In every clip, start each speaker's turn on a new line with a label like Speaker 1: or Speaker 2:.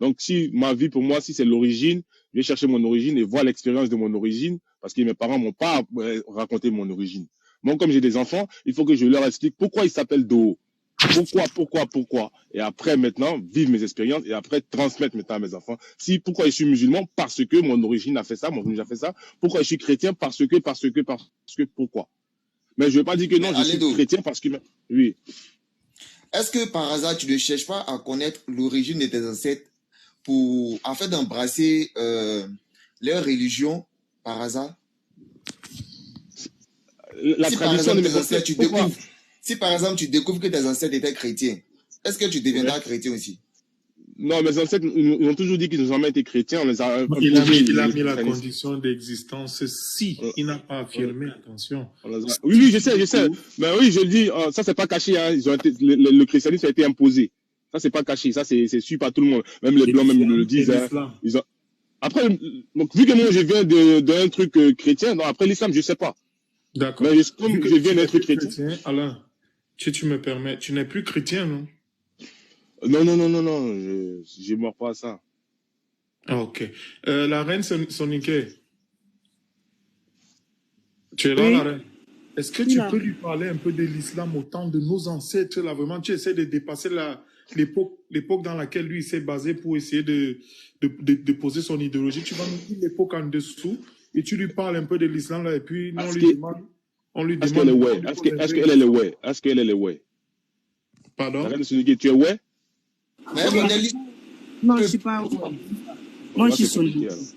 Speaker 1: Donc, si ma vie, pour moi, si c'est l'origine, je vais chercher mon origine et voir l'expérience de mon origine, parce que mes parents m'ont pas raconté mon origine. Moi, comme j'ai des enfants, il faut que je leur explique pourquoi ils s'appellent Doo. Pourquoi. Et après, maintenant, vivre mes expériences et après, transmettre maintenant à mes enfants. Si, pourquoi je suis musulman? Parce que mon origine a fait ça, mon origine a fait ça. Pourquoi je suis chrétien? Parce que, pourquoi? Mais je ne veux pas dire que
Speaker 2: Mais
Speaker 1: non, je suis
Speaker 2: Aledo,
Speaker 1: chrétien parce que, oui.
Speaker 2: est-ce que par hasard, tu ne cherches pas à connaître l'origine de tes ancêtres pour, en fait, d'embrasser leur religion par hasard?
Speaker 1: La
Speaker 2: Si par
Speaker 1: tradition ne
Speaker 2: exemple,
Speaker 1: me
Speaker 2: tes
Speaker 1: concerne.
Speaker 2: ancêtres, tu
Speaker 1: Pourquoi?
Speaker 2: découvres, si par exemple, tu découvres que tes ancêtres étaient chrétiens, est-ce que tu
Speaker 1: Ouais.
Speaker 2: deviendras chrétien aussi?
Speaker 1: Non, mes ancêtres, ils ont toujours dit qu'ils n'ont jamais été chrétiens. On les a
Speaker 3: Il a
Speaker 1: imposé
Speaker 3: mis, il a
Speaker 1: le
Speaker 3: mis la
Speaker 1: christianisme.
Speaker 3: condition d'existence si.
Speaker 1: On-
Speaker 3: Il n'a pas
Speaker 1: on-
Speaker 3: affirmé, attention.
Speaker 1: Oui,
Speaker 3: Si
Speaker 1: oui, je
Speaker 3: tu
Speaker 1: sais, je sais.
Speaker 3: découvres,
Speaker 1: Mais oui, je le dis, ça, c'est pas caché. Hein. Ils ont été, le christianisme a été imposé. Ça, c'est pas caché. Ça, c'est su par tout le monde. Même les
Speaker 3: et
Speaker 1: blancs, même le
Speaker 3: l'islam, et
Speaker 1: disent. Hein.
Speaker 3: l'islam.
Speaker 1: Ils ont... Après, donc, vu que moi, je viens d'un truc chrétien, non, après l'islam, je sais pas.
Speaker 3: D'accord.
Speaker 1: Mais
Speaker 3: Vu
Speaker 1: comme
Speaker 3: que
Speaker 1: je
Speaker 3: tu
Speaker 1: viens
Speaker 3: n'es
Speaker 1: d'un
Speaker 3: plus
Speaker 1: truc chrétien.
Speaker 3: chrétien, Alain, si tu me permets, tu n'es plus chrétien, non?
Speaker 1: Non, je mords pas à ça.
Speaker 3: Ah, ok. La reine Soniké, tu es là, la
Speaker 4: Oui,
Speaker 3: reine? Est-ce que
Speaker 4: oui,
Speaker 3: tu
Speaker 4: là.
Speaker 3: peux lui parler un peu de l'islam au temps de nos ancêtres, là? Vraiment, tu essaies de dépasser l'époque dans laquelle lui s'est basé pour essayer de poser son idéologie. Tu vas nous dire l'époque en dessous et tu lui parles un peu de l'islam, là, et puis nous, on lui
Speaker 1: Est-ce qu'elle est
Speaker 3: demande,
Speaker 1: ouais? Est-ce qu'elle est le ouais? Est-ce qu'elle est le ouais? La
Speaker 3: Pardon?
Speaker 1: reine de Soniké, tu es ouais?
Speaker 2: Mais un modèle
Speaker 4: Non, je ne suis pas. Moi, je suis
Speaker 1: Soniké.
Speaker 4: sonique.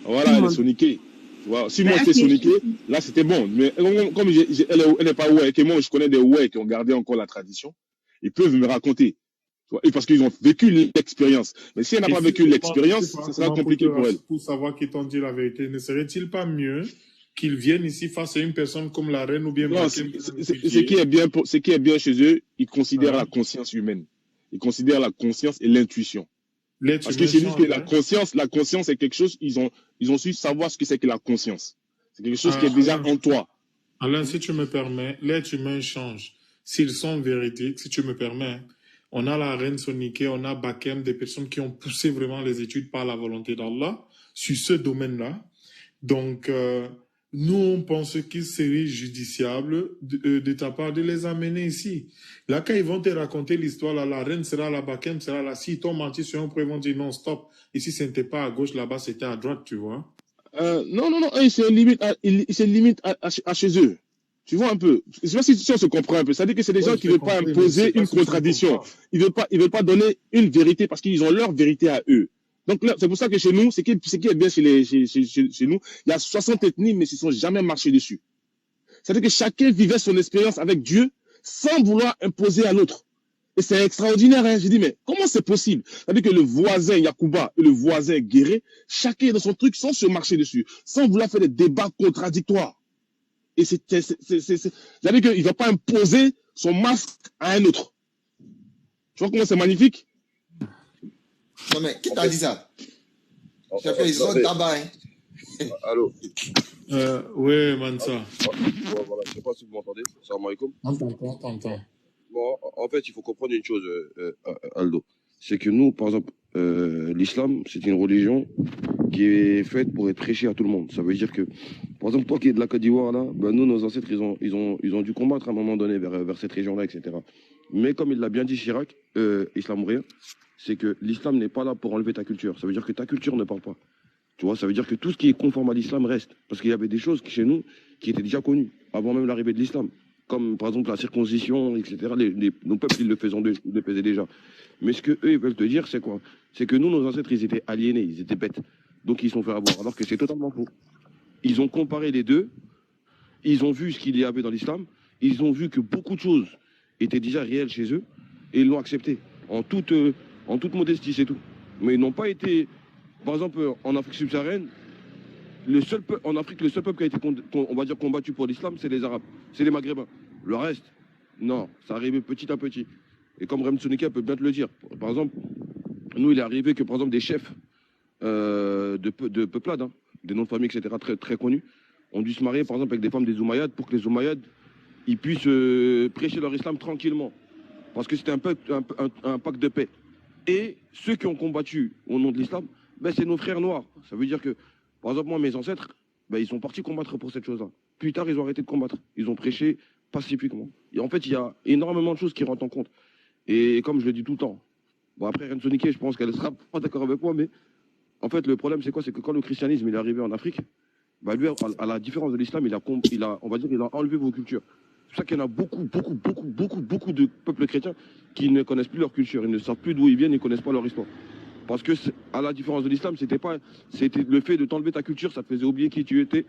Speaker 1: Voilà, elle est soniquée. Voilà. Si
Speaker 4: Mais
Speaker 1: moi
Speaker 4: est-ce
Speaker 1: j'étais
Speaker 4: que
Speaker 1: soniqué, là c'était bon. Mais comme elle n'est pas ouais, que moi je connais des ouais qui ont gardé encore la tradition, ils peuvent me raconter. Tu vois, et parce qu'ils ont vécu l'expérience. Mais si elle n'a
Speaker 3: Et
Speaker 1: pas
Speaker 3: si
Speaker 1: vécu
Speaker 3: je
Speaker 1: l'expérience,
Speaker 3: pense
Speaker 1: ce sera
Speaker 3: comment
Speaker 1: compliqué pour elle.
Speaker 3: pour savoir qu'ils t'ont dit la vérité, ne serait-il pas mieux qu'ils viennent ici face à une personne comme la reine ou bien
Speaker 1: Non,
Speaker 3: Makem
Speaker 1: ce qui est bien chez eux, ils considèrent
Speaker 3: Ah,
Speaker 1: la conscience humaine. Ils considèrent la conscience et l'intuition.
Speaker 3: l'être
Speaker 1: Parce que
Speaker 3: humain
Speaker 1: c'est juste que
Speaker 3: change, hein?
Speaker 1: la conscience est quelque chose, ils ont su savoir ce que c'est que la conscience. C'est quelque chose qui est
Speaker 3: Ah,
Speaker 1: déjà en toi.
Speaker 3: Alain, si tu me permets, l'être humain change. S'ils sont véridiques, si tu me permets, on a la reine Soniké, on a Bakem, des personnes qui ont poussé vraiment les études par la volonté d'Allah sur ce domaine-là. Donc, nous, on pense qu'il serait judiciable de ta part de les amener ici. Là, quand ils vont te raconter l'histoire, là, la reine sera là, Bakem sera là. S'ils t'ont menti sur un point, ils vont dire non, stop. Ici, ce n'était pas à gauche, là-bas, c'était à droite, tu vois.
Speaker 1: Non, eux, c'est limite à chez eux. Tu vois un peu. Je sais pas si on se comprend un peu. Ça veut dire que c'est des gens qui ne veulent pas imposer une contradiction. Ils veulent pas donner une vérité parce qu'ils ont leur vérité à eux. Donc là, c'est pour ça que chez nous, ce qui est bien chez nous, il y a 60 ethnies, mais ils ne sont jamais marchés dessus. C'est-à-dire que chacun vivait son expérience avec Dieu sans vouloir imposer à l'autre. Et c'est extraordinaire, hein. J'ai dit, mais comment c'est possible? C'est-à-dire que le voisin Yacouba et le voisin Guéré, chacun dans son truc sans se marcher dessus, sans vouloir faire des débats contradictoires. Et c'est-à-dire qu'il ne va pas imposer son masque à un autre. Tu vois comment c'est magnifique?
Speaker 2: Non, mais qui t'a dit ça? Ils ont tabac, hein?
Speaker 5: Allô?
Speaker 3: Oui, Mansa.
Speaker 5: Voilà, je ne sais pas si vous m'entendez. Salam alaikum.
Speaker 3: On t'entend.
Speaker 5: Bon, en fait, il faut comprendre une chose, Aldo. C'est que nous, par exemple, l'islam, c'est une religion qui est faite pour être prêchée à tout le monde. Ça veut dire que, par exemple, toi qui es de la Côte d'Ivoire, là, ben nous, nos ancêtres, ils ont dû combattre à un moment donné vers cette région-là, etc. Mais comme il l'a bien dit Chirac, islamourien, c'est que l'islam n'est pas là pour enlever ta culture. Ça veut dire que ta culture ne parle pas. Tu vois, ça veut dire que tout ce qui est conforme à l'islam reste. Parce qu'il y avait des choses chez nous qui étaient déjà connues, avant même l'arrivée de l'islam. Comme par exemple la circoncision, etc. Nos peuples, ils le faisaient déjà. Mais ce qu'eux, ils veulent te dire, c'est quoi? C'est que nous, nos ancêtres, ils étaient aliénés, ils étaient bêtes. Donc ils se sont fait avoir. Alors que c'est totalement faux. Ils ont comparé les deux, ils ont vu ce qu'il y avait dans l'islam, ils ont vu que beaucoup de choses étaient déjà réelles chez eux, et ils l'ont accepté. En toute modestie, c'est tout. Mais ils n'ont pas été... Par exemple, en Afrique subsaharienne, en Afrique, le seul peuple qui a été, on va dire, combattu pour l'islam, c'est les Arabes, c'est les Maghrébins. Le reste, non, ça arrivait petit à petit. Et comme Rem Tsonika peut bien te le dire, par exemple, nous, il est arrivé que, par exemple, des chefs de peuplades, hein, des noms de famille, etc., très, très connus, ont dû se marier, par exemple, avec des femmes des Oumayyades pour que les Oumayyades ils puissent prêcher leur islam tranquillement. Parce que c'était un pacte de paix. Et ceux qui ont combattu au nom de l'islam, ben, c'est nos frères noirs. Ça veut dire que, par exemple, moi, mes ancêtres, ben, ils sont partis combattre pour cette chose-là. Plus tard, ils ont arrêté de combattre. Ils ont prêché pacifiquement. Et en fait, il y a énormément de choses qui rentrent en compte. Et comme je le dis tout le temps, bon, après, Reine Sonique, je pense qu'elle ne sera pas d'accord avec moi, mais en fait, le problème, c'est quoi? C'est que quand le christianisme il est arrivé en Afrique, bah, lui, à la différence de l'islam, on va dire, il a enlevé vos cultures. C'est pour ça qu'il y en a beaucoup de peuples chrétiens qui ne connaissent plus leur culture. Ils ne savent plus d'où ils viennent, ils ne connaissent pas leur histoire. Parce que, à la différence de l'islam, c'était le fait de t'enlever ta culture, ça te faisait oublier qui tu étais.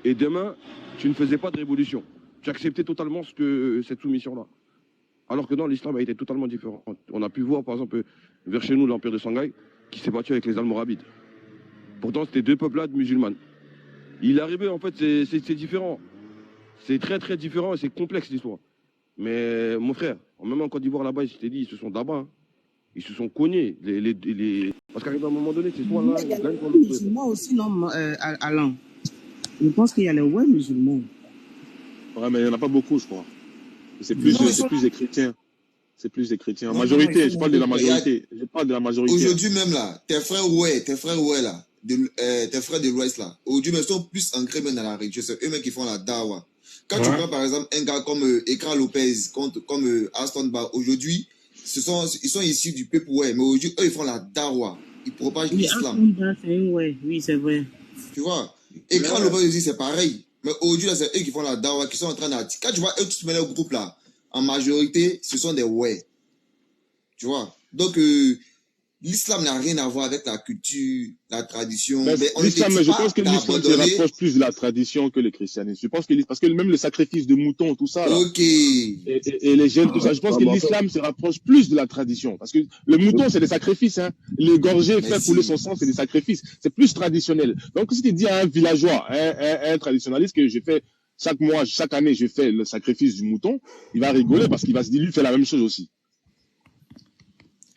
Speaker 5: Et demain, tu ne faisais pas de révolution. Tu acceptais totalement cette soumission-là. Alors que dans l'islam a été totalement différent. On a pu voir, par exemple, vers chez nous, l'empire de Shanghai, qui s'est battu avec les Almoravides. Pourtant, c'était deux peuplades musulmanes. Il est arrivé, en fait, c'est différent. C'est très, très différent et c'est complexe, l'histoire. Mais, mon frère, même en Côte d'Ivoire, là-bas, je t'ai dit, ils se sont d'abat. Hein. Ils se sont cognés. Parce qu'à un moment donné, c'est soit là...
Speaker 4: Il y a les ouais musulmans aussi, non, Alain? Je pense qu'il y a les ouais musulmans.
Speaker 1: Ouais, mais il n'y en a pas beaucoup, je crois. C'est plus des chrétiens. C'est plus des chrétiens. En majorité, je parle de la majorité. Je parle de la majorité.
Speaker 2: Aujourd'hui même, là, tes frères là, tes frères de l'Ouest, là, aujourd'hui, ils sont plus ancrés même dans la religion. C'est eux-mêmes qui font la dawa. Quand tu prends, par exemple, un gars comme Ekra Lopez, comme Aston Bar, aujourd'hui, ils sont issus du peuple, ouais, mais aujourd'hui, eux, ils font la dawa. Ils propagent l'islam.
Speaker 4: Oui, c'est vrai.
Speaker 2: Tu vois, Ekra Lopez aussi, c'est pareil. Mais aujourd'hui, là, c'est eux qui font la dawa, qui sont en train d'articuler. Quand tu vois eux qui se mettent au groupe, là, en majorité, ce sont des ouais. Tu vois. Donc, l'islam n'a rien à voir avec la culture, la tradition.
Speaker 1: Mais je pense que l'islam se rapproche plus de la tradition que le christianisme. Je pense que parce que même le sacrifice de moutons, tout ça, là, et les gènes, tout ça, je pense que l'islam se rapproche plus de la tradition. Parce que le mouton, c'est des sacrifices. Hein. L'égorger, faire couler son sang, c'est des sacrifices. C'est plus traditionnel. Donc, si tu dis à un villageois, un traditionnaliste que j'ai fait chaque mois, chaque année, je fais le sacrifice du mouton, il va rigoler parce qu'il va se dire, lui, fait la même chose aussi.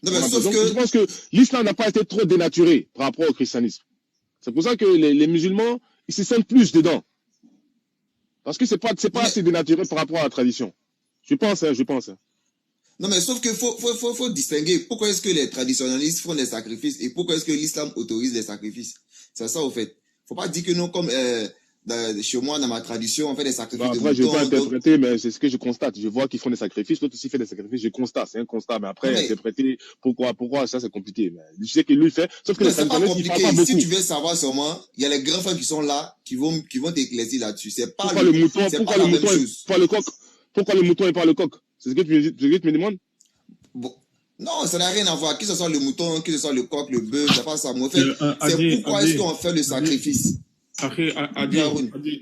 Speaker 1: Non, mais donc, je pense que l'islam n'a pas été trop dénaturé par rapport au christianisme. C'est pour ça que les musulmans, ils se sentent plus dedans. Parce que c'est pas assez dénaturé par rapport à la tradition. Je pense.
Speaker 2: Non, mais sauf qu'il faut distinguer. Pourquoi est-ce que les traditionnalistes font des sacrifices et pourquoi est-ce que l'islam autorise les sacrifices? C'est ça, au fait. Faut pas dire que non, comme chez moi, dans ma tradition, on fait des sacrifices.
Speaker 1: Après, je ne vais pas interpréter, mais c'est ce que je constate. Je vois qu'ils font des sacrifices, l'autre aussi fait des sacrifices. Je constate, c'est un constat. Mais après, interpréter pourquoi, ça c'est compliqué. Mais je sais que lui fait. Sauf que les traditionnalistes, ils parlent pas beaucoup.
Speaker 2: Si tu veux savoir seulement, il y a les grands frères qui sont là, qui vont t'éclaircir là-dessus. C'est pas
Speaker 1: pourquoi le mouton et pas le coq? Pourquoi le mouton et pas le coq? C'est ce que tu me demandes?
Speaker 2: Bon. Non, ça n'a rien à voir. Que ce soit le mouton, que ce soit le coq, le bœuf, c'est pas ça. En fait, c'est pourquoi est-ce qu'on fait le sacrifice?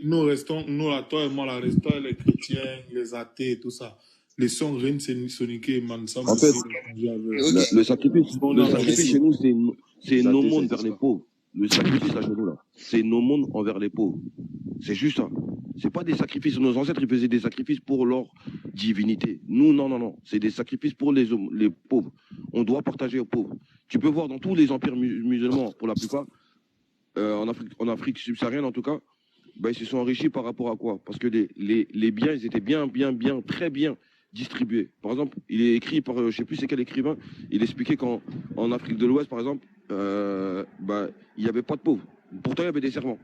Speaker 3: Nous restons, nous là, toi et moi là, restons les chrétiens, les athées, tout ça. Les sons Reine Sonique et Mansam.
Speaker 5: En fait, le sacrifice chez nous, c'est nos mondes vers les pauvres. Le sacrifice à genoux là, c'est nos mondes envers les pauvres. C'est juste ça. C'est pas des sacrifices. Nos ancêtres, ils faisaient des sacrifices pour leur divinité. Nous, non. C'est des sacrifices pour les pauvres. On doit partager aux pauvres. Tu peux voir dans tous les empires musulmans, pour la plupart, en Afrique subsaharienne en tout cas, ben, ils se sont enrichis par rapport à quoi? Parce que les biens, ils étaient très bien distribués. Par exemple, il est écrit par, je ne sais plus c'est quel écrivain, il expliquait qu'en Afrique de l'Ouest, par exemple, ben, il n'y avait pas de pauvres. Pourtant, il y avait des servants.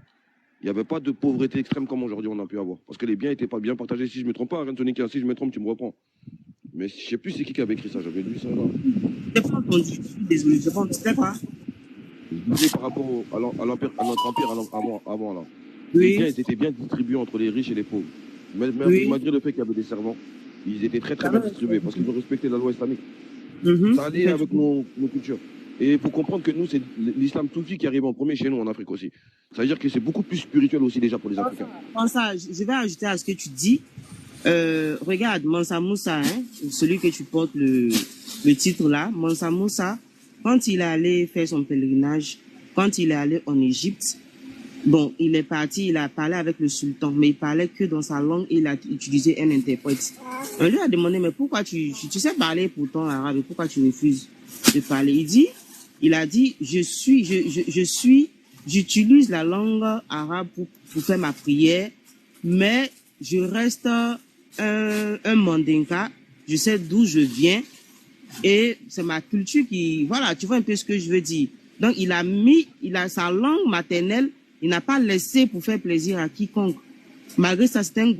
Speaker 5: Il n'y avait pas de pauvreté extrême comme aujourd'hui on a pu avoir. Parce que les biens n'étaient pas bien partagés. Si je ne me trompe pas, Reine Sonique, si je me trompe, tu me reprends. Mais je ne sais plus c'est qui avait écrit ça, j'avais lu ça là.
Speaker 4: Je n'ai pas entendu, désolé, je ne sais pas.
Speaker 5: Je disais par rapport à notre empire avant là. Les biens étaient bien distribués entre les riches et les pauvres. Malgré le fait qu'il y avait des servants, ils étaient très bien distribués parce qu'ils ont respecté la loi islamique. Ça allait avec nos cultures. Et il faut comprendre que nous, c'est l'islam soufi qui arrive en premier chez nous en Afrique aussi. Ça veut dire que c'est beaucoup plus spirituel aussi déjà pour les Africains.
Speaker 4: Ça, je vais ajouter à ce que tu dis. Regarde, Mansa Moussa, hein, celui que tu portes le titre là, Mansa Moussa, quand il est allé faire son pèlerinage, quand il est allé en Égypte, bon, il est parti, il a parlé avec le sultan, mais il parlait que dans sa langue et il a utilisé un interprète. On lui a demandé, mais pourquoi tu sais parler pourtant arabe et pourquoi tu refuses de parler? Il a dit, j'utilise la langue arabe pour faire ma prière, mais je reste un Mandinka, je sais d'où je viens, Et c'est ma culture qui, voilà, tu vois un peu ce que je veux dire. Donc, il a sa langue maternelle, il n'a pas laissé pour faire plaisir à quiconque. Malgré ça, c'était un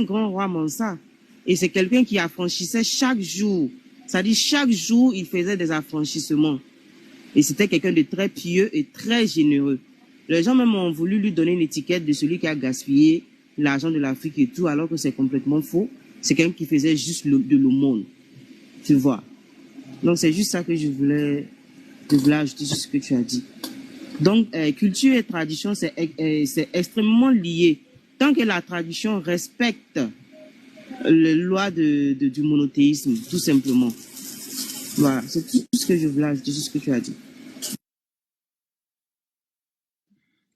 Speaker 4: grand roi Mansa. Et c'est quelqu'un qui affranchissait chaque jour. C'est-à-dire, chaque jour, il faisait des affranchissements. Et c'était quelqu'un de très pieux et très généreux. Les gens même ont voulu lui donner une étiquette de celui qui a gaspillé l'argent de l'Afrique et tout, alors que c'est complètement faux. C'est quelqu'un qui faisait juste de l'aumône. Tu vois. Donc, c'est juste ça que je voulais ajouter sur ce que tu as dit. Donc, culture et tradition, c'est extrêmement lié. Tant que la tradition respecte les lois du monothéisme, tout simplement. Voilà, c'est tout ce que je voulais ajouter sur ce que tu as dit.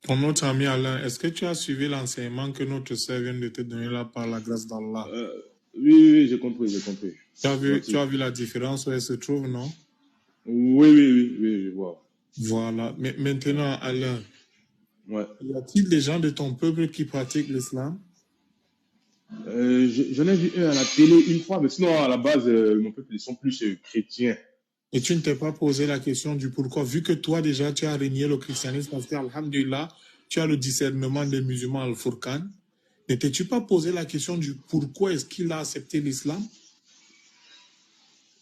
Speaker 3: Pour notre ami Alain, est-ce que tu as suivi l'enseignement que notre sœur vient de te donner là par la grâce d'Allah?
Speaker 1: Oui, j'ai compris.
Speaker 3: Tu as vu la différence où elle se trouve, non?
Speaker 1: Oui, je vois.
Speaker 3: Voilà. Mais maintenant, Alain,
Speaker 1: ouais.
Speaker 3: Y a-t-il des gens de ton peuple qui pratiquent l'islam?
Speaker 1: J'en ai vu un à la télé une fois, mais sinon, à la base, mon peuple, ils sont plus chrétiens.
Speaker 3: Et tu ne t'es pas posé la question du pourquoi, vu que toi, déjà, tu as régné le christianisme, parce que, alhamdulillah, tu as le discernement des musulmans al-Furqan. Ne t'es-tu pas posé la question du pourquoi est-ce qu'il a accepté l'islam?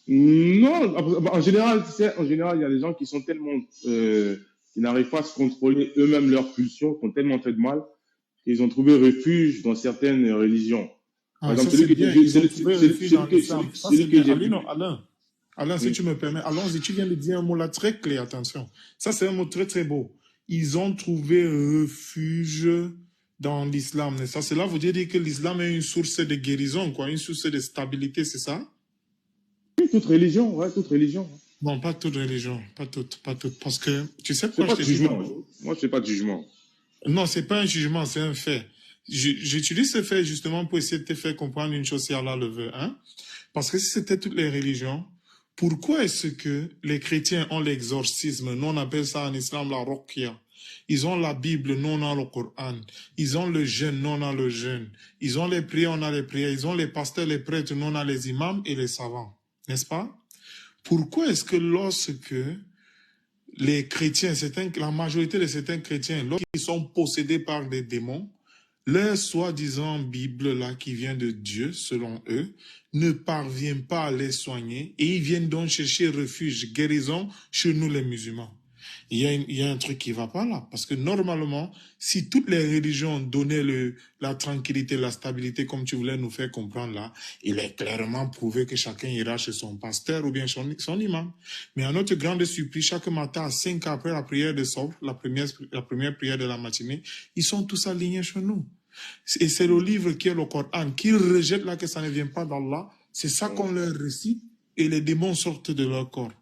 Speaker 1: Non, en général, il y a des gens qui sont tellement, qui n'arrivent pas à se contrôler eux-mêmes leurs pulsions, qui ont tellement fait de mal, qu'ils ont trouvé refuge dans certaines religions.
Speaker 3: Par exemple, celui que Alain, si tu me permets, allons-y, tu viens de dire un mot là très clair, attention. Ça, c'est un mot très, très beau. Ils ont trouvé refuge dans l'islam, n'est-ce pas? Cela veut dire que l'islam est une source de guérison, quoi, une source de stabilité, c'est ça?
Speaker 1: Oui, toute religion, ouais, toute religion.
Speaker 3: Non, pas toute religion, pas toute, parce que, tu sais
Speaker 1: pourquoi je te dis... Moi, je fais pas de jugement.
Speaker 3: Non, c'est pas un jugement, c'est un fait. J'utilise ce fait justement pour essayer de te faire comprendre une chose si Allah le veut, hein? Parce que si c'était toutes les religions, pourquoi est-ce que les chrétiens ont l'exorcisme? Nous, on appelle ça en islam la ruqya. Ils ont la Bible, nous, on a le Coran. Ils ont le jeûne, nous, on a le jeûne. Ils ont les prières, on a les prières. Ils ont les pasteurs, les prêtres, nous, on a les imams et les savants. N'est-ce pas? Pourquoi est-ce que lorsque les chrétiens, la majorité de certains chrétiens, lorsqu'ils sont possédés par des démons, leur soi-disant Bible là qui vient de Dieu, selon eux, ne parvient pas à les soigner et ils viennent donc chercher refuge, guérison chez nous les musulmans. Il y a un truc qui va pas là, parce que normalement, si toutes les religions donnaient la tranquillité, la stabilité comme tu voulais nous faire comprendre là, il est clairement prouvé que chacun ira chez son pasteur ou bien son imam. Mais à notre grande surprise, chaque matin à 5 heures après la prière de Sobh, la première prière de la matinée, ils sont tous alignés chez nous. Et c'est le livre qui est le Coran, qu'ils rejettent là que ça ne vient pas d'Allah, c'est ça qu'on leur récite et les démons sortent de leur corps.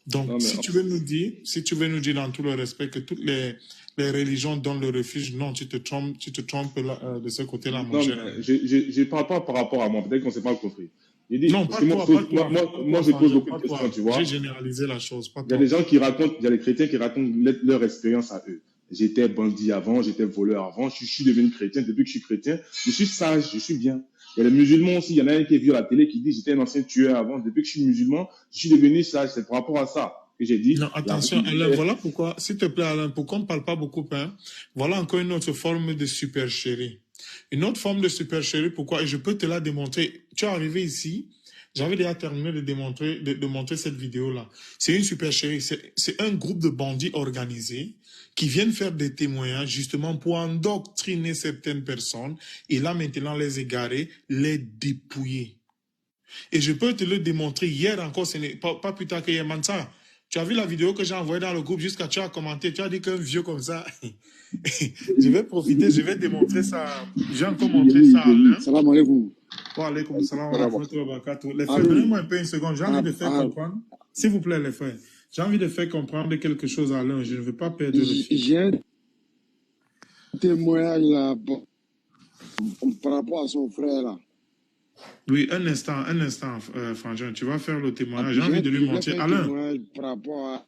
Speaker 3: Donc, non, si tu veux nous dire dans tout le respect que toutes les religions donnent le refuge, non, tu te trompes là, de ce côté-là, mon cher.
Speaker 1: Je ne parle pas par rapport à moi, peut-être qu'on ne s'est pas compris.
Speaker 3: Non, pas toi.
Speaker 1: Moi, je pose beaucoup de questions, tu vois.
Speaker 3: J'ai généralisé la chose, pas toi.
Speaker 1: Il y a des gens qui racontent, il y a les chrétiens qui racontent leur expérience à eux. J'étais bandit avant, j'étais voleur avant, je suis devenu chrétien, depuis que je suis chrétien, je suis sage, je suis bien. Il y a les musulmans aussi, il y en a un qui est vu à la télé qui dit j'étais un ancien tueur avant, depuis que je suis musulman, je suis devenu sage. C'est par rapport à ça que j'ai dit.
Speaker 3: Non, attention, Alain, voilà pourquoi, s'il te plaît, Alain, pourquoi on ne parle pas beaucoup, hein? Voilà encore une autre forme de supercherie. Une autre forme de supercherie, pourquoi? Et je peux te la démontrer. Tu es arrivé ici, j'avais déjà terminé de montrer cette vidéo-là. C'est une supercherie. C'est un groupe de bandits organisés qui viennent faire des témoignages justement pour endoctriner certaines personnes et là maintenant les égarer, les dépouiller. Et je peux te le démontrer hier encore, ce n'est pas plus tard qu'hier. Mansa, tu as vu la vidéo que j'ai envoyée dans le groupe jusqu'à tu as commenté, tu as dit qu'un vieux comme ça. Je vais profiter, je vais démontrer ça. J'ai encore montré ça à Alain.
Speaker 6: Salam alaikum.
Speaker 3: Wa alaikum salam wa rahmatullahi wa barakatuh. Les frères, donnez-moi un peu une seconde. J'ai envie de faire comprendre. S'il vous plaît, les frères. J'ai envie de faire comprendre quelque chose à Alain. Je ne veux pas perdre le fil.
Speaker 6: J'ai un témoignage là par rapport à son frère là.
Speaker 3: Oui, un instant, Frangin, tu vas faire le témoignage. J'ai envie de lui montrer. Alain,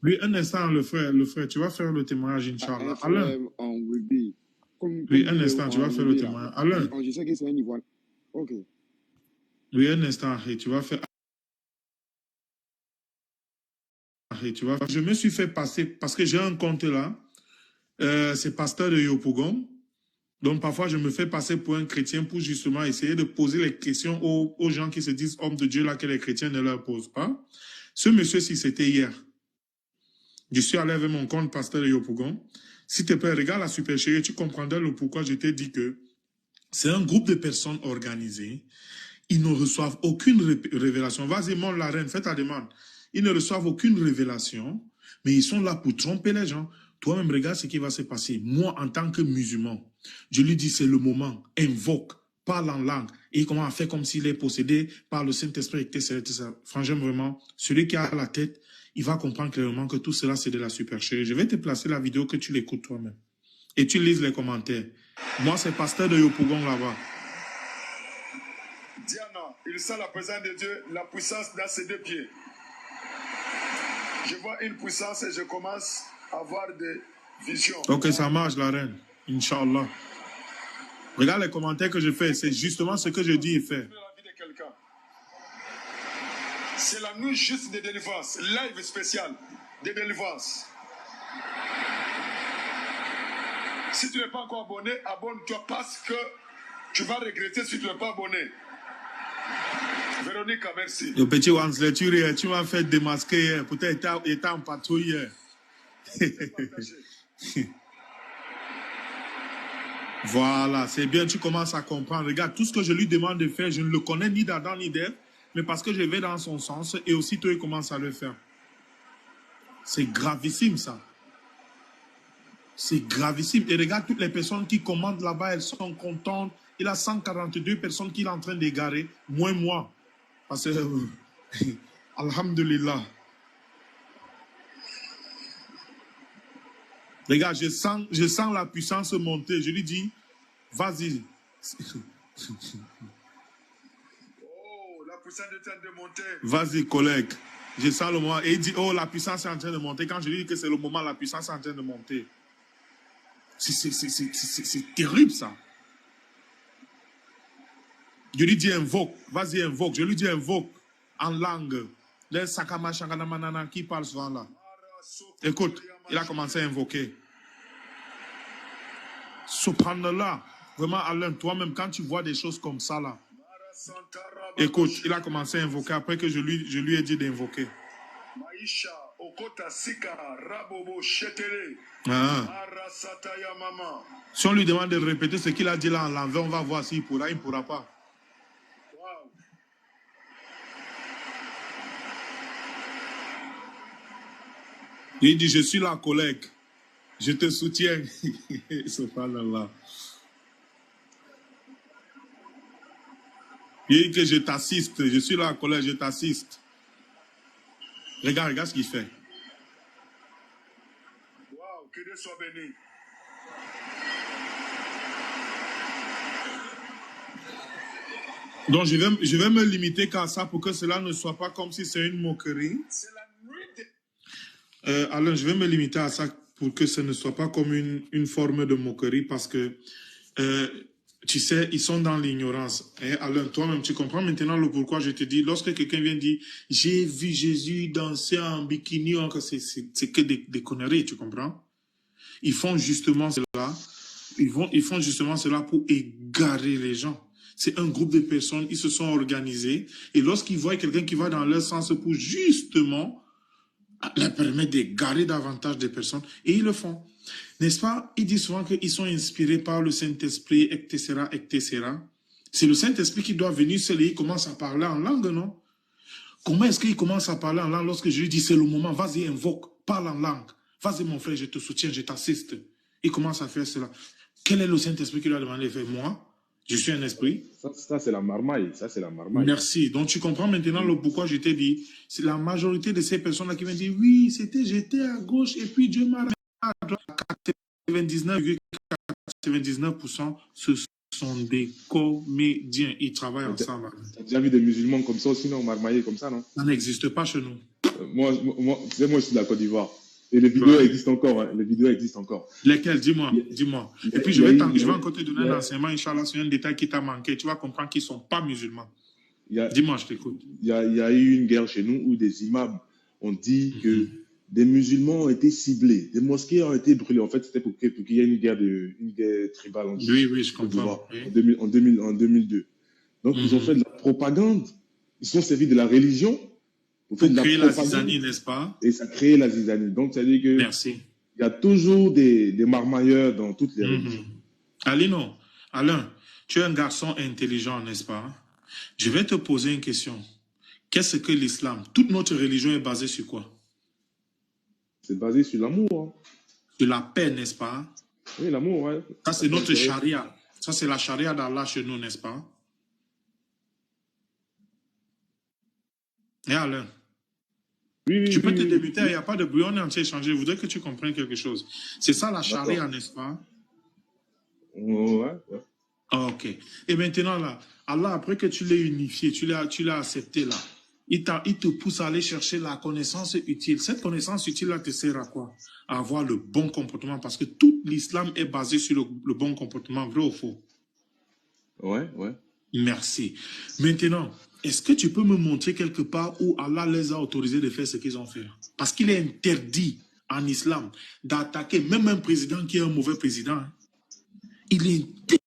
Speaker 3: oui, un instant, le frère, tu vas faire le témoignage, Inch'Allah. Alain, oui, un instant, tu vas faire le témoignage. Alain,
Speaker 6: je sais que c'est un niveau. Ok.
Speaker 3: Oui, un instant, tu vas faire Et tu vois, je me suis fait passer, parce que j'ai un compte là, c'est pasteur de Yopougon. Donc, parfois, je me fais passer pour un chrétien pour justement essayer de poser les questions aux gens qui se disent hommes de Dieu, là, que les chrétiens ne leur posent pas. Ce monsieur-ci, c'était hier. Je suis allé avec mon compte pasteur de Yopougon. S'il te plaît, regarde la super chérie, tu comprendras le pourquoi je t'ai dit que c'est un groupe de personnes organisées. Ils ne reçoivent aucune révélation. Vas-y, monte la reine, fais ta demande. Ils ne reçoivent aucune révélation, mais ils sont là pour tromper les gens. Toi-même, regarde ce qui va se passer. Moi, en tant que musulman, je lui dis, c'est le moment. Invoque, parle en langue. Et il commence à faire comme s'il est possédé par le Saint-Esprit, etc., etc. Franchement, vraiment, celui qui a la tête, il va comprendre clairement que tout cela, c'est de la supercherie. Je vais te placer la vidéo que tu l'écoutes toi-même. Et tu lises les commentaires. Moi, c'est pasteur de Yopougon là-bas.
Speaker 7: Diana, il sent la présence de Dieu, la puissance dans ses deux pieds. Je vois une puissance et je commence à avoir des visions.
Speaker 3: Ok, ça marche, la reine. Inch'Allah. Regarde les commentaires que je fais. C'est justement ce que je dis et fais.
Speaker 7: C'est la nuit juste de délivrance. Live spécial de délivrance. Si tu n'es pas encore abonné, abonne-toi parce que tu vas regretter si tu n'es pas abonné. Véronique, merci.
Speaker 3: Le petit Wansley, tu m'as fait démasquer hier. Peut-être il était en patrouille hier. Voilà, c'est bien, tu commences à comprendre. Regarde, tout ce que je lui demande de faire, je ne le connais ni d'Adam ni d'Ève, mais parce que je vais dans son sens et aussitôt il commence à le faire. C'est gravissime ça. C'est gravissime. Et regarde toutes les personnes qui commandent là-bas, elles sont contentes. Il a 142 personnes qu'il est en train d'égarer, moins moi. Parce que, alhamdulillah. Regarde, je sens la puissance monter. Je lui dis, vas-y.
Speaker 7: Oh, la puissance est en train de monter.
Speaker 3: Vas-y, collègue. Je sens le moment. Et il dit, oh, la puissance est en train de monter. Quand je lui dis que c'est le moment, la puissance est en train de monter. C'est terrible, ça. Je lui dis, invoque. Vas-y, invoque. Je lui dis, invoque. En langue. Les Sakama Shanganamanana qui parle souvent là. Écoute, il a commencé à invoquer. Subhanallah. Vraiment, Alain, toi-même, quand tu vois des choses comme ça là. Écoute, il a commencé à invoquer après que je lui ai dit d'invoquer. Si on lui demande de répéter ce qu'il a dit là en l'envers, on va voir s'il pourra, il ne pourra pas. Il dit, je suis là, collègue. Je te soutiens. Subhanallah. Il dit que je t'assiste. Je suis là, collègue, je t'assiste. Regarde ce qu'il fait.
Speaker 7: Waouh, que Dieu soit béni.
Speaker 3: Donc, je vais me limiter qu'à ça pour que cela ne soit pas comme si c'est une moquerie.
Speaker 7: C'est la nuit de...
Speaker 3: Alain, je vais me limiter à ça pour que ce ne soit pas comme une forme de moquerie parce que, tu sais, ils sont dans l'ignorance. Alain, toi-même, tu comprends maintenant le pourquoi je te dis, lorsque quelqu'un vient dire, j'ai vu Jésus danser en bikini, c'est que des conneries, tu comprends? Ils font justement cela. Ils font justement cela pour égarer les gens. C'est un groupe de personnes, ils se sont organisés. Et lorsqu'ils voient quelqu'un qui va dans leur sens pour justement leur permettre d'égarer davantage de personnes, et ils le font. N'est-ce pas? Ils disent souvent qu'ils sont inspirés par le Saint-Esprit, etc., etc. C'est le Saint-Esprit qui doit venir seul et il commence à parler en langue, non? Comment est-ce qu'il commence à parler en langue lorsque je lui dis c'est le moment, vas-y, invoque, parle en langue. Vas-y, mon frère, je te soutiens, je t'assiste. Il commence à faire cela. Quel est le Saint-Esprit qui lui a demandé de faire? Moi, je suis un esprit.
Speaker 1: Ça c'est la marmaille. Ça, c'est la marmaille.
Speaker 3: Merci. Donc, tu comprends maintenant le pourquoi je t'ai dit. C'est la majorité de ces personnes-là qui viennent dire, oui, j'étais à gauche et puis Dieu m'a ramené à droite. 99%, ce sont des comédiens. Ils travaillent ensemble.
Speaker 1: Tu as déjà vu des musulmans comme ça, sinon marmaillés comme ça, non?
Speaker 3: Ça n'existe pas chez nous.
Speaker 1: Moi, je suis de la Côte d'Ivoire. Et les vidéos existent encore. Hein. Les vidéos existent encore.
Speaker 3: Lesquelles? Dis-moi. Et puis, je vais encore te donner un enseignement, Inch'Allah, sur un détail qui t'a manqué. Tu vas comprendre qu'ils ne sont pas musulmans. Dis-moi, je t'écoute.
Speaker 1: Il y a eu une guerre chez nous où des imams ont dit que des musulmans ont été ciblés, des mosquées ont été brûlées. En fait, c'était pour qu'il y ait une guerre tribale en
Speaker 3: Oui, oui, je comprends. Oui.
Speaker 1: en 2002. Donc, ils ont fait de la propagande. Ils se sont servis de la religion
Speaker 3: pour créer la zizanie, n'est-ce pas?
Speaker 1: Et ça a créé la zizanie. Donc, ça veut dire que
Speaker 3: merci.
Speaker 1: Il y a toujours des marmailleurs dans toutes les religions.
Speaker 3: Alino, Alain, tu es un garçon intelligent, n'est-ce pas? Je vais te poser une question. Qu'est-ce que l'islam? Toute notre religion est basée sur quoi?
Speaker 1: C'est basé sur l'amour. Hein.
Speaker 3: Sur la paix, n'est-ce pas?
Speaker 1: Oui, l'amour, ouais.
Speaker 3: Ça, c'est notre charia. Ça, c'est la charia d'Allah chez nous, n'est-ce pas? Et Alain?
Speaker 1: Oui,
Speaker 3: tu peux te débuter, il n'y a pas de bruit, on est en train d'échanger. Je voudrais que tu comprennes quelque chose. C'est ça la charia, n'est-ce pas?
Speaker 1: Ouais.
Speaker 3: Ok. Et maintenant, là, Allah, après que tu l'aies unifié, tu l'as accepté, là, il te pousse à aller chercher la connaissance utile. Cette connaissance utile-là te sert à quoi? À avoir le bon comportement, parce que tout l'islam est basé sur le bon comportement, vrai ou faux?
Speaker 1: Ouais.
Speaker 3: Merci. Maintenant, est-ce que tu peux me montrer quelque part où Allah les a autorisés de faire ce qu'ils ont fait? Parce qu'il est interdit en islam d'attaquer même un président qui est un mauvais président. Il est interdit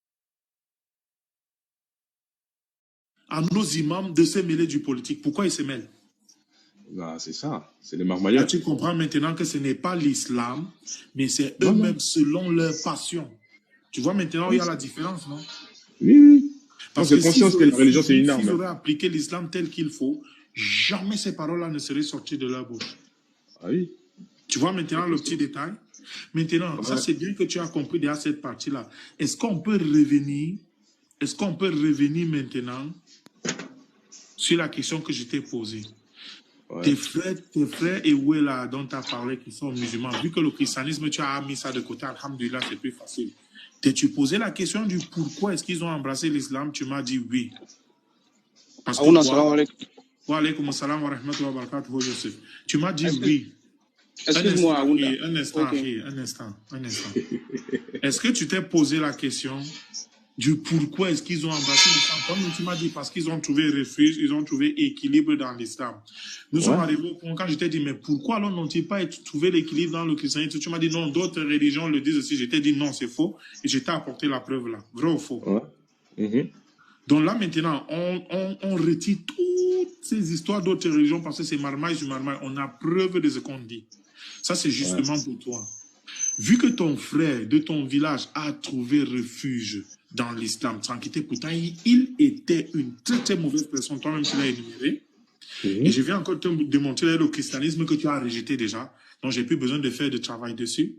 Speaker 3: à nos imams de se mêler du politique. Pourquoi ils se mêlent?
Speaker 1: Bah, c'est ça, c'est les marmailleurs.
Speaker 3: Là, tu comprends maintenant que ce n'est pas l'islam, mais c'est eux-mêmes selon leur passion. Tu vois maintenant où il y a la différence, non?
Speaker 1: Oui.
Speaker 3: Parce que conscience que la religion, c'est une arme. S'ils auraient appliqué l'islam tel qu'il faut, jamais ces paroles-là ne seraient sorties de leur bouche.
Speaker 1: Ah oui.
Speaker 3: Tu vois maintenant le petit détail? Maintenant, ça c'est bien que tu as compris déjà cette partie-là. Est-ce qu'on peut revenir maintenant sur la question que je t'ai posée? Tes frères et où est là dont tu as parlé qui sont musulmans, vu que le christianisme, tu as mis ça de côté, alhamdoulilah, c'est plus facile. T'es-tu posé la question du pourquoi est-ce qu'ils ont embrassé l'islam? Tu m'as dit oui. Parce que wa alaykoum assalam wa rahmatullahi wa barakatuh, Joseph. Tu m'as dit oui.
Speaker 8: Excuse-moi,
Speaker 3: un instant. Est-ce que tu t'es posé la question du pourquoi est-ce qu'ils ont embrassé l'islam? Comme tu m'as dit, parce qu'ils ont trouvé refuge, ils ont trouvé équilibre dans l'islam. Nous sommes arrivés au point quand je t'ai dit, mais pourquoi alors n'ont-ils pas trouvé l'équilibre dans le christianisme? Tu m'as dit non, d'autres religions le disent aussi. Je t'ai dit non, c'est faux. Et je t'ai apporté la preuve là. Vrai ou faux? Donc là maintenant, on retire toutes ces histoires d'autres religions parce que c'est marmaille sur marmaille. On a preuve de ce qu'on dit. Ça c'est justement pour toi. Vu que ton frère de ton village a trouvé refuge dans l'islam, tranquillité, pourtant il était une très très mauvaise personne, toi-même tu l'as énuméré. Et je viens encore te démontrer le christianisme que tu as rejeté déjà, donc j'ai plus besoin de faire de travail dessus.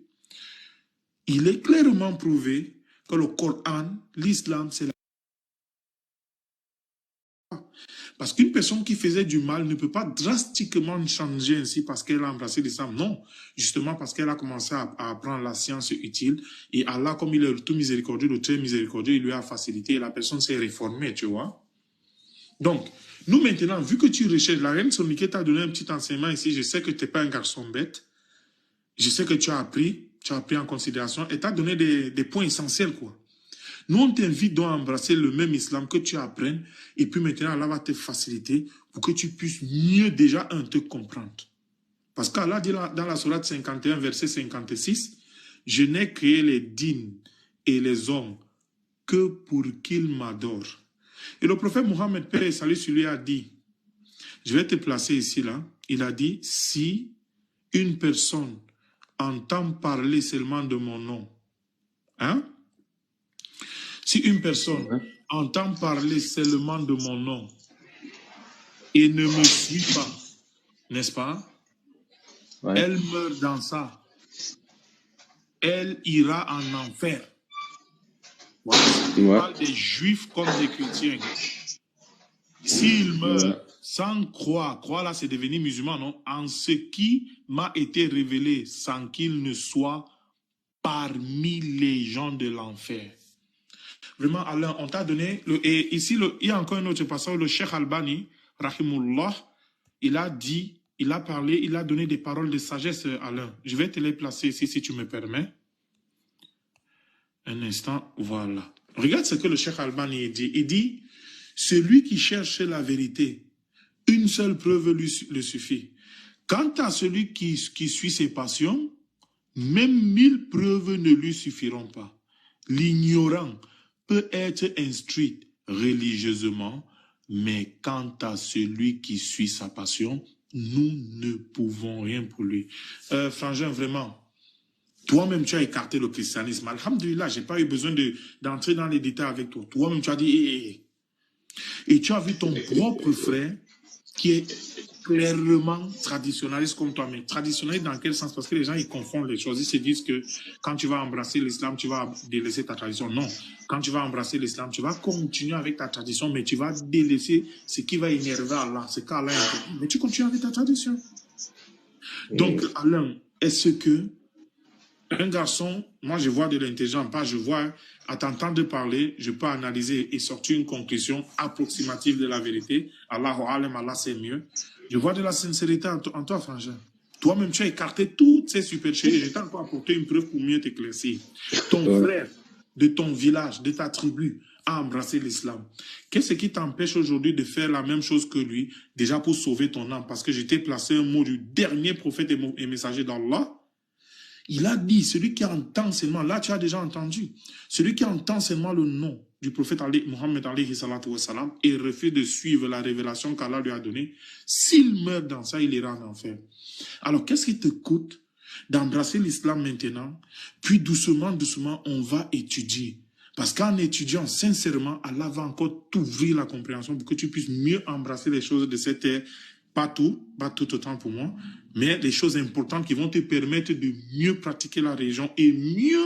Speaker 3: Il est clairement prouvé que le Coran, l'islam, c'est la... Parce qu'une personne qui faisait du mal ne peut pas drastiquement changer ainsi parce qu'elle a embrassé l'islam. Non, justement parce qu'elle a commencé à apprendre la science utile. Et Allah, comme il est le tout miséricordieux, le très miséricordieux, il lui a facilité et la personne s'est réformée, tu vois. Donc, nous maintenant, vu que tu recherches, la reine Sonique t'a donné un petit enseignement ici. Je sais que tu n'es pas un garçon bête. Je sais que tu as appris en considération et t'as donné des points essentiels, quoi. Nous, on t'invite donc à embrasser le même islam, que tu apprennes, et puis maintenant, Allah va te faciliter pour que tu puisses mieux déjà te comprendre. Parce qu'Allah dit dans la sourate 51, verset 56, « Je n'ai créé les djinns et les hommes que pour qu'ils m'adorent. » Et le prophète Mohammed, paix et salut sur lui, a dit, je vais te placer ici, là, il a dit, si une personne entend parler seulement de mon nom, hein? Si une personne entend parler seulement de mon nom et ne me suit pas, n'est-ce pas? Elle meurt dans ça. Elle ira en enfer. On parle des juifs comme des chrétiens. S'il meurt sans croire là c'est devenu musulman, non? En ce qui m'a été révélé sans qu'il ne soit parmi les gens de l'enfer. Vraiment, Alain, on t'a donné... Et ici, il y a encore un autre passage, le Cheikh Albani, Rahimullah, il a dit, il a parlé, il a donné des paroles de sagesse, Alain. Je vais te les placer ici, si tu me permets. Un instant, voilà. Regarde ce que le Cheikh Albani dit. Il dit, celui qui cherche la vérité, une seule preuve lui suffit. Quant à celui qui suit ses passions, même 1000 preuves ne lui suffiront pas. L'ignorant peut être instruit religieusement, mais quant à celui qui suit sa passion, nous ne pouvons rien pour lui. Frangin, vraiment, toi-même, tu as écarté le christianisme. Alhamdulillah, je n'ai pas eu besoin d'entrer dans les détails avec toi. Toi-même, tu as dit, et tu as vu ton propre frère qui est clairement traditionnaliste comme toi. Mais traditionnaliste dans quel sens? Parce que les gens, ils confondent les choses. Ils se disent que quand tu vas embrasser l'islam, tu vas délaisser ta tradition. Non. Quand tu vas embrasser l'islam, tu vas continuer avec ta tradition, mais tu vas délaisser ce qui va énerver Allah. C'est qu'Allah est... Mais tu continues avec ta tradition. Donc, Alain, est-ce que un garçon, moi je vois de l'intelligence, pas je vois, à t'entendre parler, je peux analyser et sortir une conclusion approximative de la vérité. Allahu alam, Allah c'est mieux. Je vois de la sincérité en toi, frangin. Toi-même, tu as écarté toutes ces supercheries. Je t'ai encore apporté une preuve pour mieux t'éclaircir. Ton frère de ton village, de ta tribu, a embrassé l'islam. Qu'est-ce qui t'empêche aujourd'hui de faire la même chose que lui, déjà pour sauver ton âme? Parce que je t'ai placé un mot du dernier prophète et messager d'Allah. Il a dit, celui qui entend seulement, là tu as déjà entendu, celui qui entend seulement le nom du prophète Mohammed alayhi salatu wa salam et refuse de suivre la révélation qu'Allah lui a donnée, s'il meurt dans ça, il ira en enfer. Alors qu'est-ce qui te coûte d'embrasser l'islam maintenant, puis doucement, doucement, on va étudier. Parce qu'en étudiant sincèrement, Allah va encore t'ouvrir la compréhension pour que tu puisses mieux embrasser les choses de cette terre. Pas tout autant pour moi, mais les choses importantes qui vont te permettre de mieux pratiquer la religion et mieux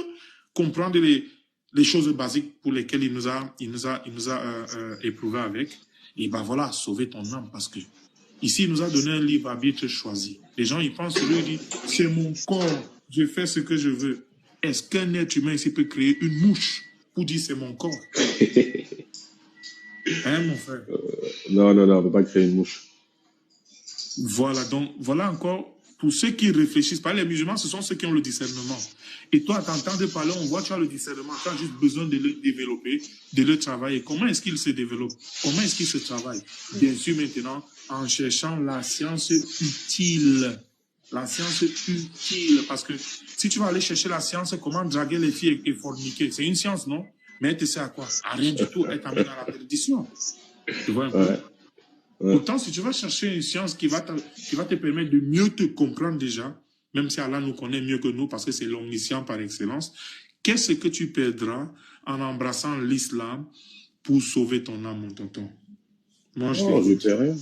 Speaker 3: comprendre les choses basiques pour lesquelles il nous a éprouvé avec. Et ben voilà, sauver ton âme, parce que ici, il nous a donné un livre arbitre choisi. Les gens, ils pensent, lui, dit, c'est mon corps, je fais ce que je veux. Est-ce qu'un être humain ici peut créer une mouche pour dire c'est mon corps? Hein, mon frère?
Speaker 1: Non, on ne peut pas créer une mouche.
Speaker 3: Voilà, donc voilà encore, pour ceux qui réfléchissent, pas les musulmans, ce sont ceux qui ont le discernement. Et toi, à t'entendre parler, on voit que tu as le discernement, tu as juste besoin de le développer, de le travailler. Comment est-ce qu'il se développe? Comment est-ce qu'il se travaille? Bien sûr, maintenant, en cherchant la science utile. La science utile, parce que si tu vas aller chercher la science, comment draguer les filles et forniquer, c'est une science, non? Mais elle te sert à quoi? À rien du tout, elle t'amène à la perdition. Tu vois un peu? Pourtant, si tu vas chercher une science qui va te permettre de mieux te comprendre déjà, même si Allah nous connaît mieux que nous, parce que c'est l'omniscient par excellence, qu'est-ce que tu perdras en embrassant l'islam pour sauver ton âme, mon tonton? Moi,
Speaker 1: je ne perds rien.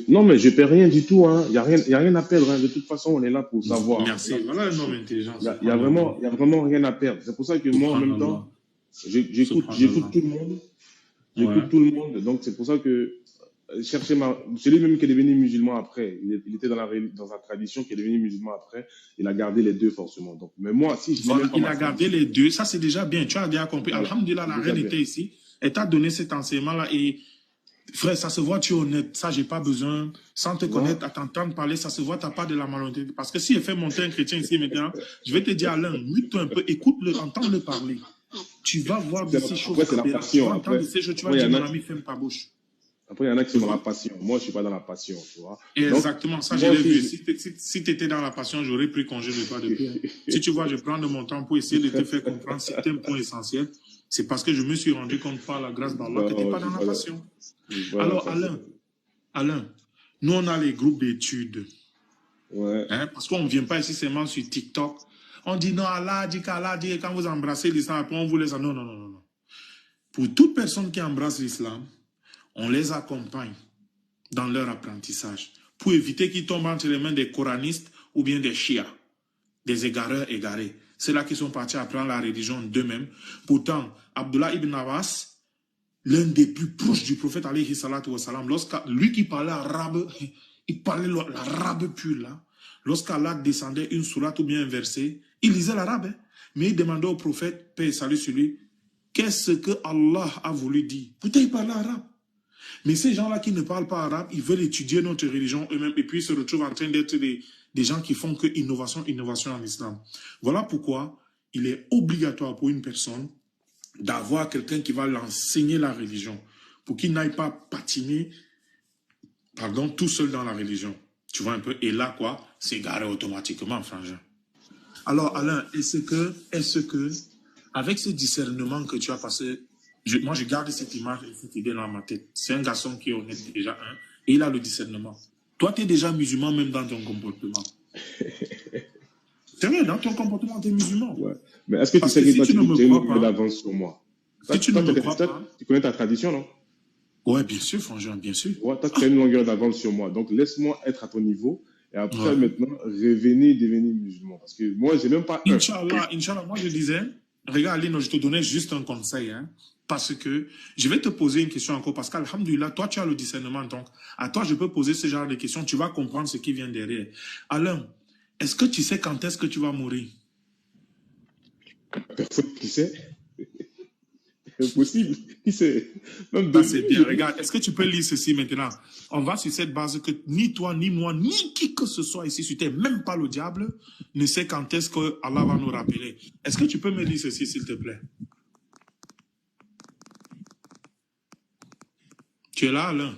Speaker 1: Non, mais je ne perds rien du tout. Il n'y a rien à perdre. Hein. De toute façon, on est là pour savoir.
Speaker 3: Merci. Voilà un homme intelligent.
Speaker 1: Il n'y a vraiment rien à perdre. C'est pour ça que moi, en même temps, j'écoute tout le monde. J'écoute tout le monde. Donc, c'est pour ça que c'est lui-même qui est devenu musulman après. Il était dans la tradition qui est devenu musulman après. Il a gardé les deux forcément. Donc, mais moi, si je
Speaker 3: il a gardé les deux, ça c'est déjà bien. Tu as déjà compris. Voilà. Alhamdulillah, la reine était ici. Elle t'a donné cet enseignement-là. Et frère, ça se voit, tu es honnête. Ça, j'ai pas besoin. Sans te connaître, à t'entendre parler, ça se voit, tu n'as pas de la malhonnêteté. Parce que si elle fait monter un chrétien ici maintenant, je vais te dire, Alain, mute-toi un peu, écoute-le, entends-le parler. Tu vas voir de ces choses.
Speaker 1: C'est la passion.
Speaker 3: Tu vas entendre de ces choses, tu vas dire, mon ami, ferme ta bouche.
Speaker 1: Après, il y en a qui sont dans la passion. Moi, je ne suis pas dans la passion, tu vois.
Speaker 3: Exactement,
Speaker 1: donc,
Speaker 3: ça, je l'ai vu. Si tu étais dans la passion, j'aurais pris congé de toi depuis. Si tu vois, je prends de mon temps pour essayer de te faire comprendre certains points essentiels. C'est parce que je me suis rendu compte par la grâce d'Allah que tu n'es pas dans la passion. Alors, Alain, nous, on a les groupes d'études.
Speaker 1: Ouais.
Speaker 3: Hein, parce qu'on ne vient pas ici seulement sur TikTok. On dit non, Allah dit qu'Allah dit, quand vous embrassez l'islam, après on vous laisse. Non. Pour toute personne qui embrasse l'islam, on les accompagne dans leur apprentissage pour éviter qu'ils tombent entre les mains des coranistes ou bien des chiites, des égareurs égarés. Ceux-là qui sont partis apprendre la religion d'eux-mêmes. Pourtant, Abdullah ibn Abbas, l'un des plus proches du prophète alayhi salatu wa salam, lui qui parlait arabe, il parlait l'arabe pur là. Lorsqu'Allah descendait une sourate ou bien un verset, il lisait l'arabe, mais il demandait au prophète, paix et salut sur lui, qu'est-ce que Allah a voulu dire? Pourtant, il parlait arabe. Mais ces gens-là qui ne parlent pas arabe, ils veulent étudier notre religion eux-mêmes et puis ils se retrouvent en train d'être des gens qui font que innovation en islam. Voilà pourquoi il est obligatoire pour une personne d'avoir quelqu'un qui va l'enseigner la religion pour qu'il n'aille pas patiner tout seul dans la religion. Tu vois un peu? Et là, quoi, c'est garé automatiquement, frangin. Alors, Alain, est-ce que, avec ce discernement que tu as passé, moi, je garde cette image et cette idée dans ma tête. C'est un garçon qui est honnête déjà, hein, et il a le discernement. Toi, tu es déjà musulman même dans ton comportement. C'est vrai, dans ton comportement, tu es musulman.
Speaker 1: Ouais. Mais est-ce que tu sais que toi, tu as une longueur d'avance sur moi? Si tu ne me crois pas, tu connais ta tradition, non?
Speaker 3: Ouais, bien sûr, frangin, bien sûr.
Speaker 1: Ouais, toi, tu as une longueur d'avance sur moi. Donc, laisse-moi être à ton niveau. Et après, maintenant, devenir musulman. Parce que moi, j'ai même pas
Speaker 3: Inch'Allah, moi, je disais, regarde, Lino, je te donnais juste un conseil, hein, parce que je vais te poser une question encore, parce qu'alhamdoulilah, toi, tu as le discernement, donc, à toi, je peux poser ce genre de questions, tu vas comprendre ce qui vient derrière. Alain, est-ce que tu sais quand est-ce que tu vas mourir?
Speaker 1: Personne qui sait. Impossible. Qui sait? Même
Speaker 3: c'est bien. Regarde, est-ce que tu peux lire ceci maintenant? On va sur cette base que ni toi, ni moi, ni qui que ce soit ici sur terre, même pas le diable, ne sait quand est-ce que Allah va nous rappeler. Est-ce que tu peux me lire ceci, s'il te plaît? Tu es là, Alain?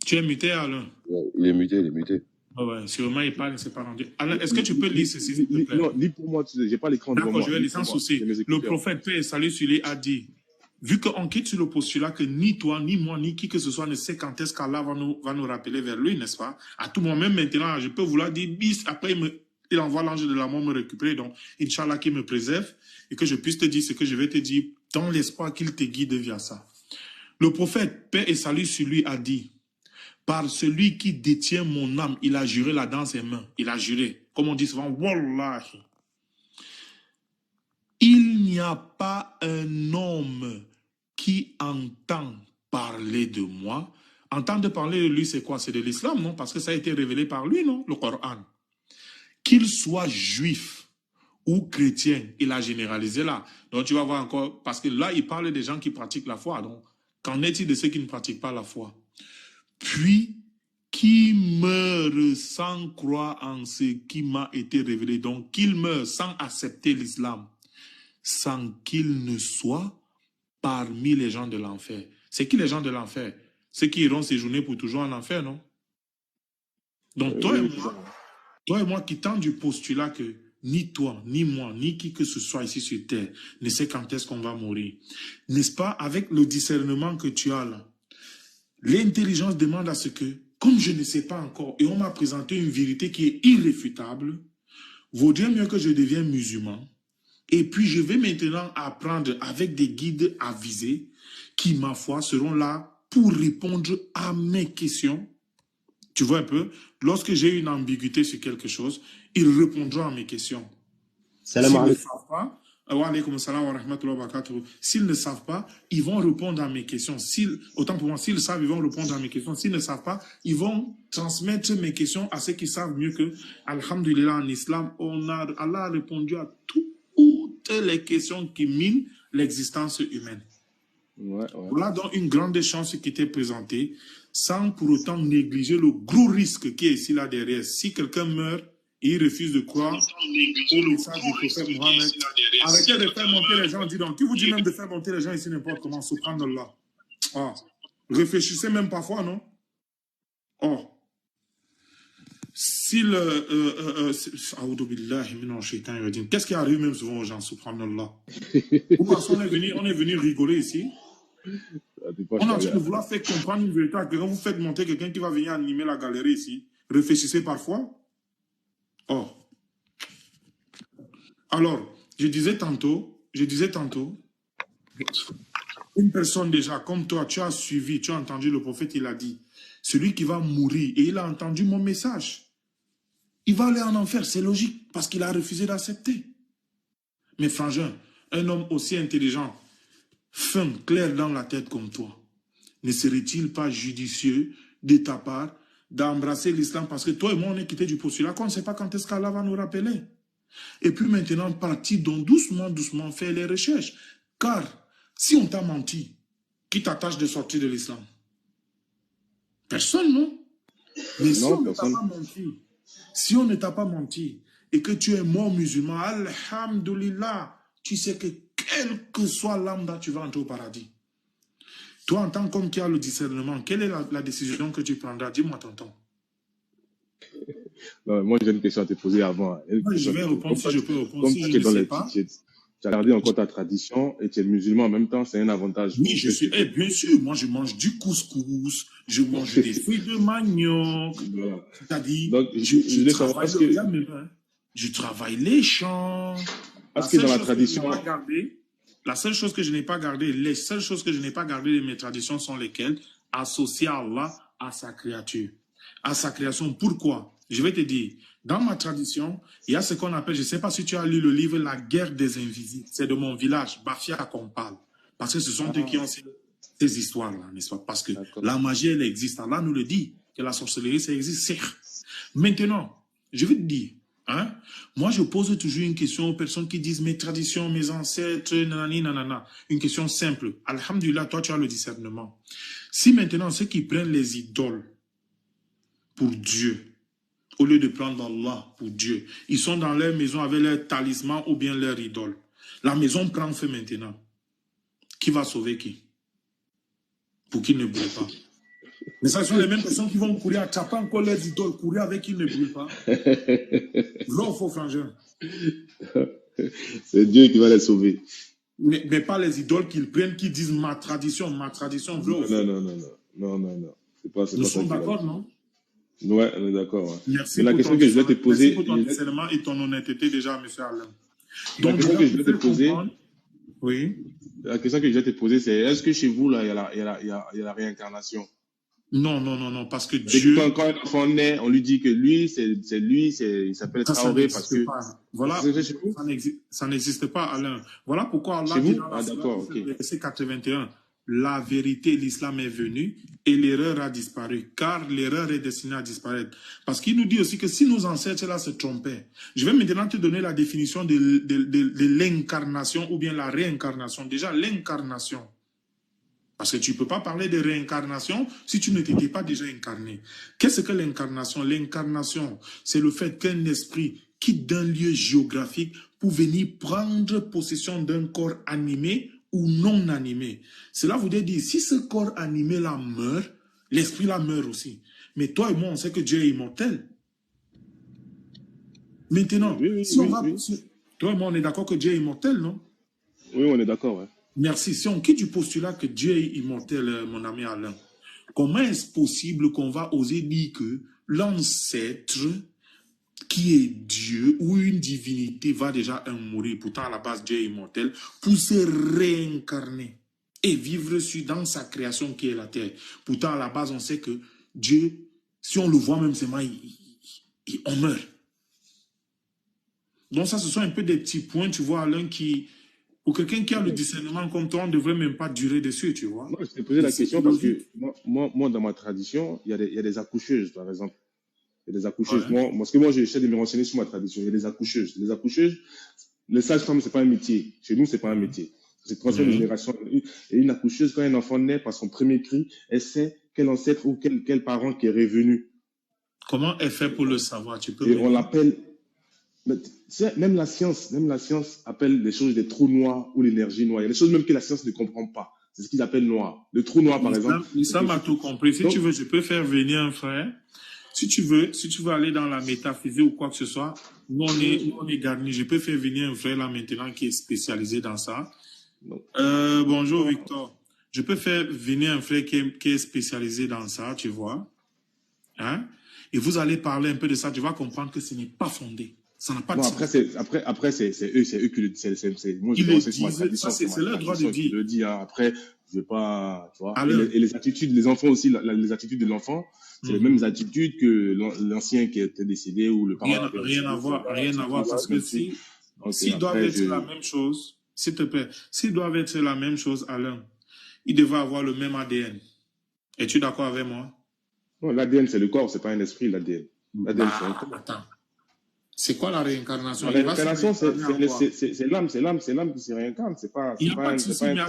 Speaker 3: Tu es muté, Alain?
Speaker 5: Il est muté.
Speaker 3: Ouais, sûrement il parle, il ne s'est pas rendu. Alors, est-ce que tu peux lire ceci, s'il te plaît?
Speaker 1: Non, lis pour moi, je n'ai pas l'écran devant moi.
Speaker 3: D'accord, je vais lire sans souci. Le prophète, paix et salut sur lui, a dit, vu qu'on quitte sur le postulat que ni toi, ni moi, ni qui que ce soit ne sait quand est-ce qu'Allah va nous rappeler vers lui, n'est-ce pas? À tout moment, même maintenant, je peux vouloir dire bis, après il envoie l'ange de la mort me récupérer, donc Inch'Allah qu'il me préserve et que je puisse te dire ce que je vais te dire dans l'espoir qu'il te guide via ça. Le prophète, paix et salut sur lui, a dit, par celui qui détient mon âme, il a juré là dans ses mains. Il a juré. Comme on dit souvent, Wallahi. Il n'y a pas un homme qui entend parler de moi. Entendre parler de lui, c'est quoi? C'est de l'islam, non? Parce que ça a été révélé par lui, non? Le Coran. Qu'il soit juif ou chrétien, il a généralisé là. Donc tu vas voir encore, parce que là, il parle des gens qui pratiquent la foi. Donc, qu'en est-il de ceux qui ne pratiquent pas la foi? Puis, qui meurt sans croire en ce qui m'a été révélé, donc qu'il meurt sans accepter l'islam, sans qu'il ne soit parmi les gens de l'enfer. C'est qui les gens de l'enfer? Ceux qui iront séjourner pour toujours en enfer, non? Donc toi et moi qui tend du postulat que ni toi, ni moi, ni qui que ce soit ici sur terre ne sait quand est-ce qu'on va mourir. N'est-ce pas, avec le discernement que tu as là, l'intelligence demande à ce que, comme je ne sais pas encore, et on m'a présenté une vérité qui est irréfutable, vaudrait mieux que je devienne musulman, et puis je vais maintenant apprendre avec des guides avisés, qui, ma foi, seront là pour répondre à mes questions. Tu vois un peu, lorsque j'ai une ambiguïté sur quelque chose, ils répondront à mes questions. Salam alaikum. S'ils ne savent pas, ils vont répondre à mes questions. Autant pour moi, s'ils savent, ils vont répondre à mes questions. S'ils ne savent pas, ils vont transmettre mes questions à ceux qui savent mieux que, alhamdulillah, en islam, Allah a répondu à toutes les questions qui minent l'existence humaine. Voilà donc une grande chance qui t'est présentée, sans pour autant négliger le gros risque qui est ici là derrière. Si quelqu'un meurt, il refuse de croire au message du prophète Mohammed. Arrêtez de faire monter les gens, dis donc. Qui vous dit même de faire monter les gens ici n'importe comment, subhanallah. Ah. Réfléchissez même parfois, non? Oh. Qu'est-ce qui arrive même souvent aux gens, subhanallah? On est venu rigoler ici. On est en train de vouloir faire comprendre une vérité. Quand vous faites monter quelqu'un qui va venir animer la galerie ici, réfléchissez parfois. Oh. Alors, je disais tantôt, une personne déjà, comme toi, tu as suivi, tu as entendu le prophète, il a dit, celui qui va mourir, et il a entendu mon message, il va aller en enfer, c'est logique, parce qu'il a refusé d'accepter. Mais frangin, un homme aussi intelligent, fin, clair dans la tête comme toi, ne serait-il pas judicieux de ta part d'embrasser l'islam, parce que toi et moi, on est quittés du postulat, qu'on ne sait pas quand est-ce qu'Allah va nous rappeler. Et puis maintenant, partir donc doucement, doucement, faire les recherches. Car, si on t'a menti, qui t'attache de sortir de l'islam? Personne, non? Mais si on ne t'a pas menti, si on ne t'a pas menti, et que tu es mort musulman, alhamdoulilah, tu sais que quelle que soit l'âme, tu vas entrer au paradis. Toi, en tant qu'homme qui a le discernement, quelle est la décision que tu prendras? Dis-moi, tonton.
Speaker 1: Non, moi, j'ai une question à te poser avant.
Speaker 3: Moi, je vais répondre si je peux répondre.
Speaker 1: Comme
Speaker 3: Si je
Speaker 1: tu es
Speaker 3: ne
Speaker 1: dans
Speaker 3: sais
Speaker 1: les
Speaker 3: pas.
Speaker 1: tu as gardé encore ta tradition et tu es musulman en même temps, c'est un avantage.
Speaker 3: Oui, je suis. Bien sûr, moi, je mange du couscous, je mange des fruits de manioc.
Speaker 1: Voilà.
Speaker 3: C'est-à-dire,
Speaker 1: Donc, je travaille
Speaker 3: je travaille les champs.
Speaker 1: Parce que dans la tradition.
Speaker 3: La seule chose que je n'ai pas gardée, les seules choses que je n'ai pas gardées de mes traditions sont lesquelles? Associer Allah à sa créature, à sa création. Pourquoi? Je vais te dire, dans ma tradition, il y a ce qu'on appelle, je ne sais pas si tu as lu le livre La guerre des invisibles. C'est de mon village, Bafia, qu'on parle. Parce que ce sont eux qui ont ces histoires-là, n'est-ce pas? Parce que la magie, elle existe. Allah nous le dit, que la sorcellerie, ça existe. Maintenant, je vais te dire, hein, moi, je pose toujours une question aux personnes qui disent mes traditions, mes ancêtres, nanani, nanana. Une question simple. Alhamdulillah, toi, tu as le discernement. Si maintenant, ceux qui prennent les idoles pour Dieu, au lieu de prendre Allah pour Dieu, ils sont dans leur maison avec leur talisman ou bien leur idole. La maison prend feu maintenant. Qui va sauver qui? Pour qu'ils ne brûlent pas. Mais ça sont les mêmes personnes qui vont courir, attraper encore leurs idoles, courir avec qui ne brûlent pas. Là, faux frangin.
Speaker 1: C'est Dieu qui va les sauver.
Speaker 3: Mais pas les idoles qu'ils prennent, qui disent ma tradition,
Speaker 1: Non. Nous
Speaker 3: sommes d'accord, non?
Speaker 1: Ouais, on est d'accord. Ouais.
Speaker 3: Merci
Speaker 1: la question que je vais te poser.
Speaker 3: Merci pour ton discernement et ton honnêteté déjà, M. Alain.
Speaker 1: Donc, la question que je vais te poser.
Speaker 3: Oui.
Speaker 1: La question que je vais te poser, c'est est-ce que chez vous, là, il y a la réincarnation?
Speaker 3: Non, parce que Dieu.
Speaker 1: Quand un enfant naît, on lui dit que lui, il s'appelle Traoré parce que.
Speaker 3: Voilà, ça n'existe pas, Alain. Voilà pourquoi Allah dit dans la verset 81. La vérité, l'islam est venu et l'erreur a disparu, car l'erreur est destinée à disparaître. Parce qu'il nous dit aussi que si nos ancêtres là se trompaient, je vais maintenant te donner la définition de l'incarnation ou bien la réincarnation. Déjà, l'incarnation. Parce que tu ne peux pas parler de réincarnation si tu ne t'étais pas déjà incarné. Qu'est-ce que l'incarnation? L'incarnation, c'est le fait qu'un esprit quitte d'un lieu géographique pour venir prendre possession d'un corps animé ou non animé. Cela voudrait dire, si ce corps animé-là meurt, l'esprit-là meurt aussi. Mais toi et moi, on sait que Dieu est immortel. Maintenant, toi et moi, on est d'accord que Dieu est immortel, non?
Speaker 1: Oui, on est d'accord, ouais.
Speaker 3: Merci. Si on quitte du postulat que Dieu est immortel, mon ami Alain, comment est-ce possible qu'on va oser dire que l'ancêtre qui est Dieu ou une divinité va déjà mourir, pourtant à la base Dieu est immortel, pour se réincarner et vivre dans sa création qui est la terre. Pourtant à la base on sait que Dieu, si on le voit même seulement, on meurt. Donc ça ce sont un peu des petits points, tu vois Alain, qui... Pour quelqu'un qui a le discernement comme toi, on ne devrait même pas durer dessus, tu vois.
Speaker 1: Moi, je t'ai posé la question parce que moi, dans ma tradition, il y a des accoucheuses, par exemple. Il y a des accoucheuses. Ouais. Moi, j'essaie de me renseigner sur ma tradition. Il y a des accoucheuses. Les accoucheuses, les sages-femmes, ce n'est pas un métier. Chez nous, ce n'est pas un métier. C'est transfert de génération. Et une accoucheuse, quand un enfant naît par son premier cri, elle sait quel ancêtre ou quel parent qui est revenu.
Speaker 3: Comment elle fait pour le savoir? Tu peux
Speaker 1: et on l'appelle... Même la science appelle les choses des trous noirs ou l'énergie noire. Il y a des choses même que la science ne comprend pas. C'est ce qu'ils appellent noir. Le trou noir, par exemple.
Speaker 3: L'islam a tout compris. Si tu veux, je peux faire venir un frère. Si tu veux aller dans la métaphysique ou quoi que ce soit, nous on est garnis. Je peux faire venir un frère là maintenant qui est spécialisé dans ça. Bonjour Victor. Je peux faire venir un frère qui est spécialisé dans ça, tu vois. Hein? Et vous allez parler un peu de ça. Tu vas comprendre que ce n'est pas fondé. Ça n'a pas de
Speaker 1: sens. Après, c'est eux qui le disent. Moi, je pense que c'est ma tradition.
Speaker 3: C'est leur droit de dire.
Speaker 1: Le dit, hein. Après, je ne vais pas, tu vois. Et les attitudes, les enfants aussi, les attitudes de l'enfant, c'est les mêmes attitudes que l'ancien qui était décédé ou le parent.
Speaker 3: Rien à voir, parce que s'ils doivent être la même chose, s'il te plaît, s'ils doivent être la même chose, Alain, ils devaient avoir le même ADN. Es-tu d'accord avec moi?
Speaker 1: Non, l'ADN, c'est le corps, c'est pas un esprit, l'ADN. L'ADN, c'est un corps.
Speaker 3: Attends. C'est quoi la réincarnation?
Speaker 1: La réincarnation, c'est l'âme qui se réincarne. C'est pas,
Speaker 3: il n'y a pas de souci, mais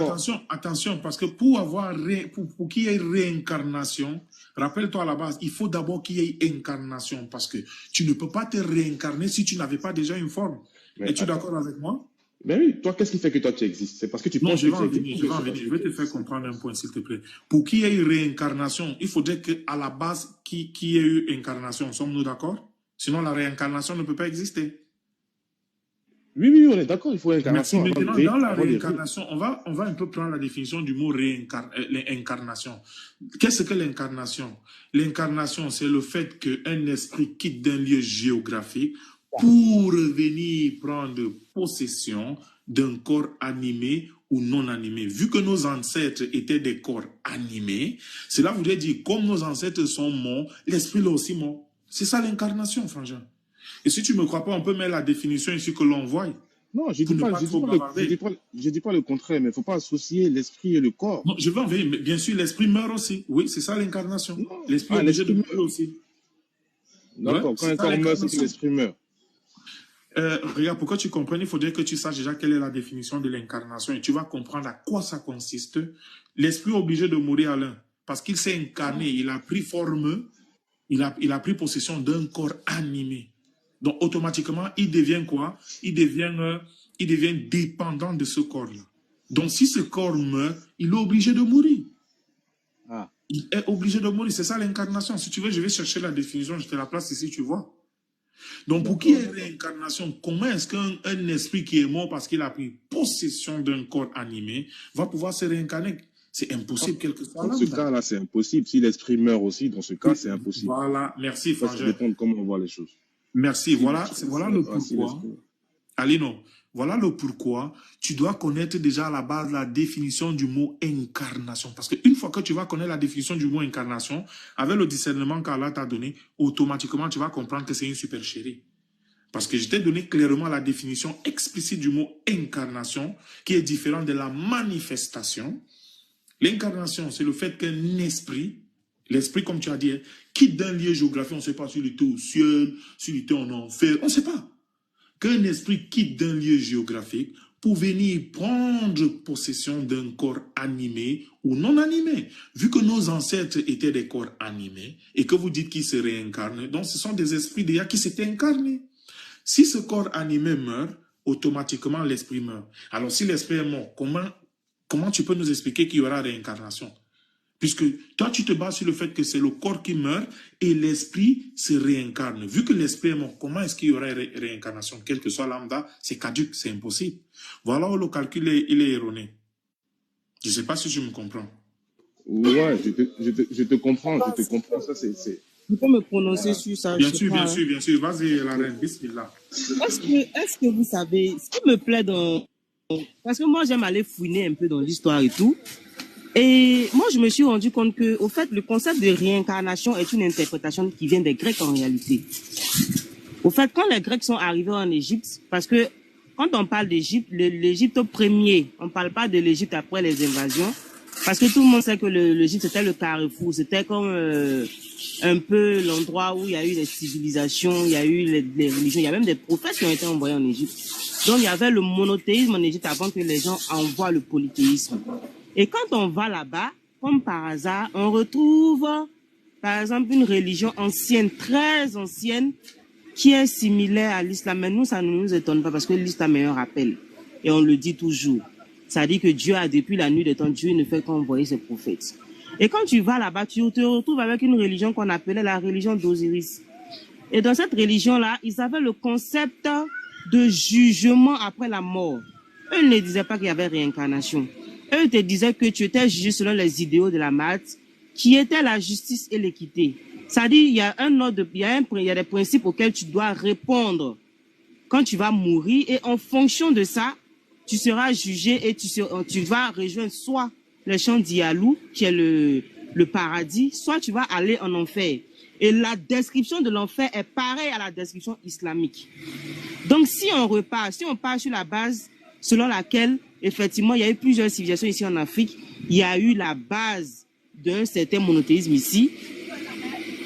Speaker 3: attention, parce que pour qu'il y ait réincarnation, rappelle-toi à la base, il faut d'abord qu'il y ait incarnation, parce que tu ne peux pas te réincarner si tu n'avais pas déjà une forme. Es-tu d'accord avec moi?
Speaker 1: Ben oui, toi, qu'est-ce qui fait que toi, tu existes? C'est parce que tu
Speaker 3: Non,
Speaker 1: penses
Speaker 3: je
Speaker 1: que
Speaker 3: vais
Speaker 1: tu
Speaker 3: en
Speaker 1: existes.
Speaker 3: venir, je vais en venir. Je vais te faire comprendre un point, s'il te plaît. Pour qu'il y ait eu réincarnation, il faudrait qu'à la base, qu'il y ait eu incarnation. Sommes-nous d'accord? Sinon, la réincarnation ne peut pas exister.
Speaker 1: Oui, oui, on est d'accord, il faut
Speaker 3: Merci.
Speaker 1: incarnation avant
Speaker 3: Maintenant,
Speaker 1: de
Speaker 3: dans la
Speaker 1: avant de
Speaker 3: réincarnation, on va un peu prendre la définition du mot l'incarnation. Qu'est-ce que l'incarnation? L'incarnation, c'est le fait qu'un esprit quitte d'un lieu géographique pour venir prendre possession d'un corps animé ou non animé. Vu que nos ancêtres étaient des corps animés, cela voudrait dire, comme nos ancêtres sont morts, l'esprit est aussi mort. C'est ça l'incarnation, frangin. Et si tu ne me crois pas, on peut mettre la définition ici que l'on voit.
Speaker 1: Non, je
Speaker 3: Pour
Speaker 1: dis
Speaker 3: ne
Speaker 1: pas,
Speaker 3: pas
Speaker 1: je dis
Speaker 3: trop
Speaker 1: pas le,
Speaker 3: bavarder.
Speaker 1: je dis pas le contraire, mais il faut pas associer l'esprit et le corps.
Speaker 3: Non, je vais en venir. Mais bien sûr, l'esprit meurt aussi. Oui, c'est ça l'incarnation.
Speaker 1: Non.
Speaker 3: L'esprit est
Speaker 1: Ah,
Speaker 3: obligé de
Speaker 1: l'esprit
Speaker 3: mourir aussi. Ouais,
Speaker 1: D'accord, quand
Speaker 3: c'est
Speaker 1: un
Speaker 3: ça
Speaker 1: corps meurt, c'est que
Speaker 3: l'incarnation.
Speaker 1: l'esprit meurt.
Speaker 3: Regarde, pour que tu comprennes, il faudrait que tu saches déjà quelle est la définition de l'incarnation et tu vas comprendre à quoi ça consiste. L'esprit est obligé de mourir, Alain, parce qu'il s'est incarné, il a pris forme, il a pris possession d'un corps animé. Donc, automatiquement, il devient quoi? Il devient dépendant de ce corps-là. Donc, si ce corps meurt, il est obligé de mourir.
Speaker 1: Ah,
Speaker 3: Il est obligé de mourir. C'est ça l'incarnation. Si tu veux, je vais chercher la définition, je te la place ici, tu vois. Donc, pour qu'il y ait
Speaker 1: d'accord.
Speaker 3: réincarnation, comment est-ce qu'un esprit qui est mort parce qu'il a pris possession d'un corps animé va pouvoir se réincarner? C'est impossible, quel que soit
Speaker 1: Dans ce
Speaker 3: l'âme.
Speaker 1: cas-là, c'est impossible. Si l'esprit meurt aussi, dans ce cas, c'est impossible.
Speaker 3: Voilà, merci,
Speaker 1: Ça
Speaker 3: frangin.
Speaker 1: dépend de comment on voit les choses.
Speaker 3: Merci.
Speaker 1: Si
Speaker 3: Voilà,
Speaker 1: l'esprit
Speaker 3: voilà
Speaker 1: meurt,
Speaker 3: le
Speaker 1: si
Speaker 3: pourquoi.
Speaker 1: l'esprit-
Speaker 3: Alino, voilà le pourquoi tu dois connaître déjà à la base la définition du mot incarnation. Parce qu'une fois que tu vas connaître la définition du mot incarnation, avec le discernement qu'Allah t'a donné, automatiquement tu vas comprendre que c'est une supercherie. Parce que je t'ai donné clairement la définition explicite du mot incarnation, qui est différente de la manifestation. L'incarnation, c'est le fait qu'un esprit, l'esprit, comme tu as dit, quitte d'un lieu géographique, on ne sait pas s'il était au ciel, s'il était en enfer, on ne sait pas. Qu'un esprit quitte d'un lieu géographique pour venir prendre possession d'un corps animé ou non animé. Vu que nos ancêtres étaient des corps animés et que vous dites qu'ils se réincarnent, donc ce sont des esprits déjà qui s'étaient incarnés. Si ce corps animé meurt, automatiquement l'esprit meurt. Alors si l'esprit est mort, comment tu peux nous expliquer qu'il y aura réincarnation? Puisque toi, tu te bases sur le fait que c'est le corps qui meurt et l'esprit se réincarne. Vu que l'esprit est mort, comment est-ce qu'il y aurait réincarnation? Quelle que soit lambda, c'est caduque, c'est impossible. Voilà où le calcul il est erroné. Je ne sais pas si tu me comprends.
Speaker 1: Ouais, je te comprends, ça c'est...
Speaker 4: Je peux me prononcer sur ça,
Speaker 3: Bien
Speaker 4: je sais
Speaker 3: sûr,
Speaker 4: pas.
Speaker 3: bien sûr, bien sûr. Vas-y, la reine, bismillah.
Speaker 4: Est-ce que vous savez, ce qui me plaît dans... Parce que moi, j'aime aller fouiner un peu dans l'histoire et tout. Et moi, je me suis rendu compte que, au fait, le concept de réincarnation est une interprétation qui vient des Grecs en réalité. Au fait, quand les Grecs sont arrivés en Égypte, parce que quand on parle d'Égypte, l'Égypte premier, on ne parle pas de l'Égypte après les invasions, parce que tout le monde sait que l'Égypte c'était le carrefour, c'était comme un peu l'endroit où il y a eu les civilisations, il y a eu les religions, il y a même des prophètes qui ont été envoyés en Égypte. Donc il y avait le monothéisme en Égypte avant que les gens envoient le polythéisme. Et quand on va là-bas, comme par hasard, on retrouve, par exemple, une religion ancienne, très ancienne, qui est similaire à l'islam. Mais nous, ça ne nous étonne pas parce que l'islam est un rappel. Et on le dit toujours. Ça dit que Dieu a, depuis la nuit des temps, Dieu ne fait qu'envoyer ses prophètes. Et quand tu vas là-bas, tu te retrouves avec une religion qu'on appelait la religion d'Osiris. Et dans cette religion-là, ils avaient le concept de jugement après la mort. Eux ne disaient pas qu'il y avait réincarnation. Eux te disaient que tu étais jugé selon les idéaux de la maths, qui étaient la justice et l'équité. C'est-à-dire, il y a il y a des principes auxquels tu dois répondre quand tu vas mourir, et en fonction de ça, tu seras jugé et tu vas rejoindre soit le champ d'Iyalou, qui est le paradis, soit tu vas aller en enfer. Et la description de l'enfer est pareille à la description islamique. Donc, si on part sur la base selon laquelle, effectivement, il y a eu plusieurs civilisations ici en Afrique, il y a eu la base d'un certain monothéisme ici.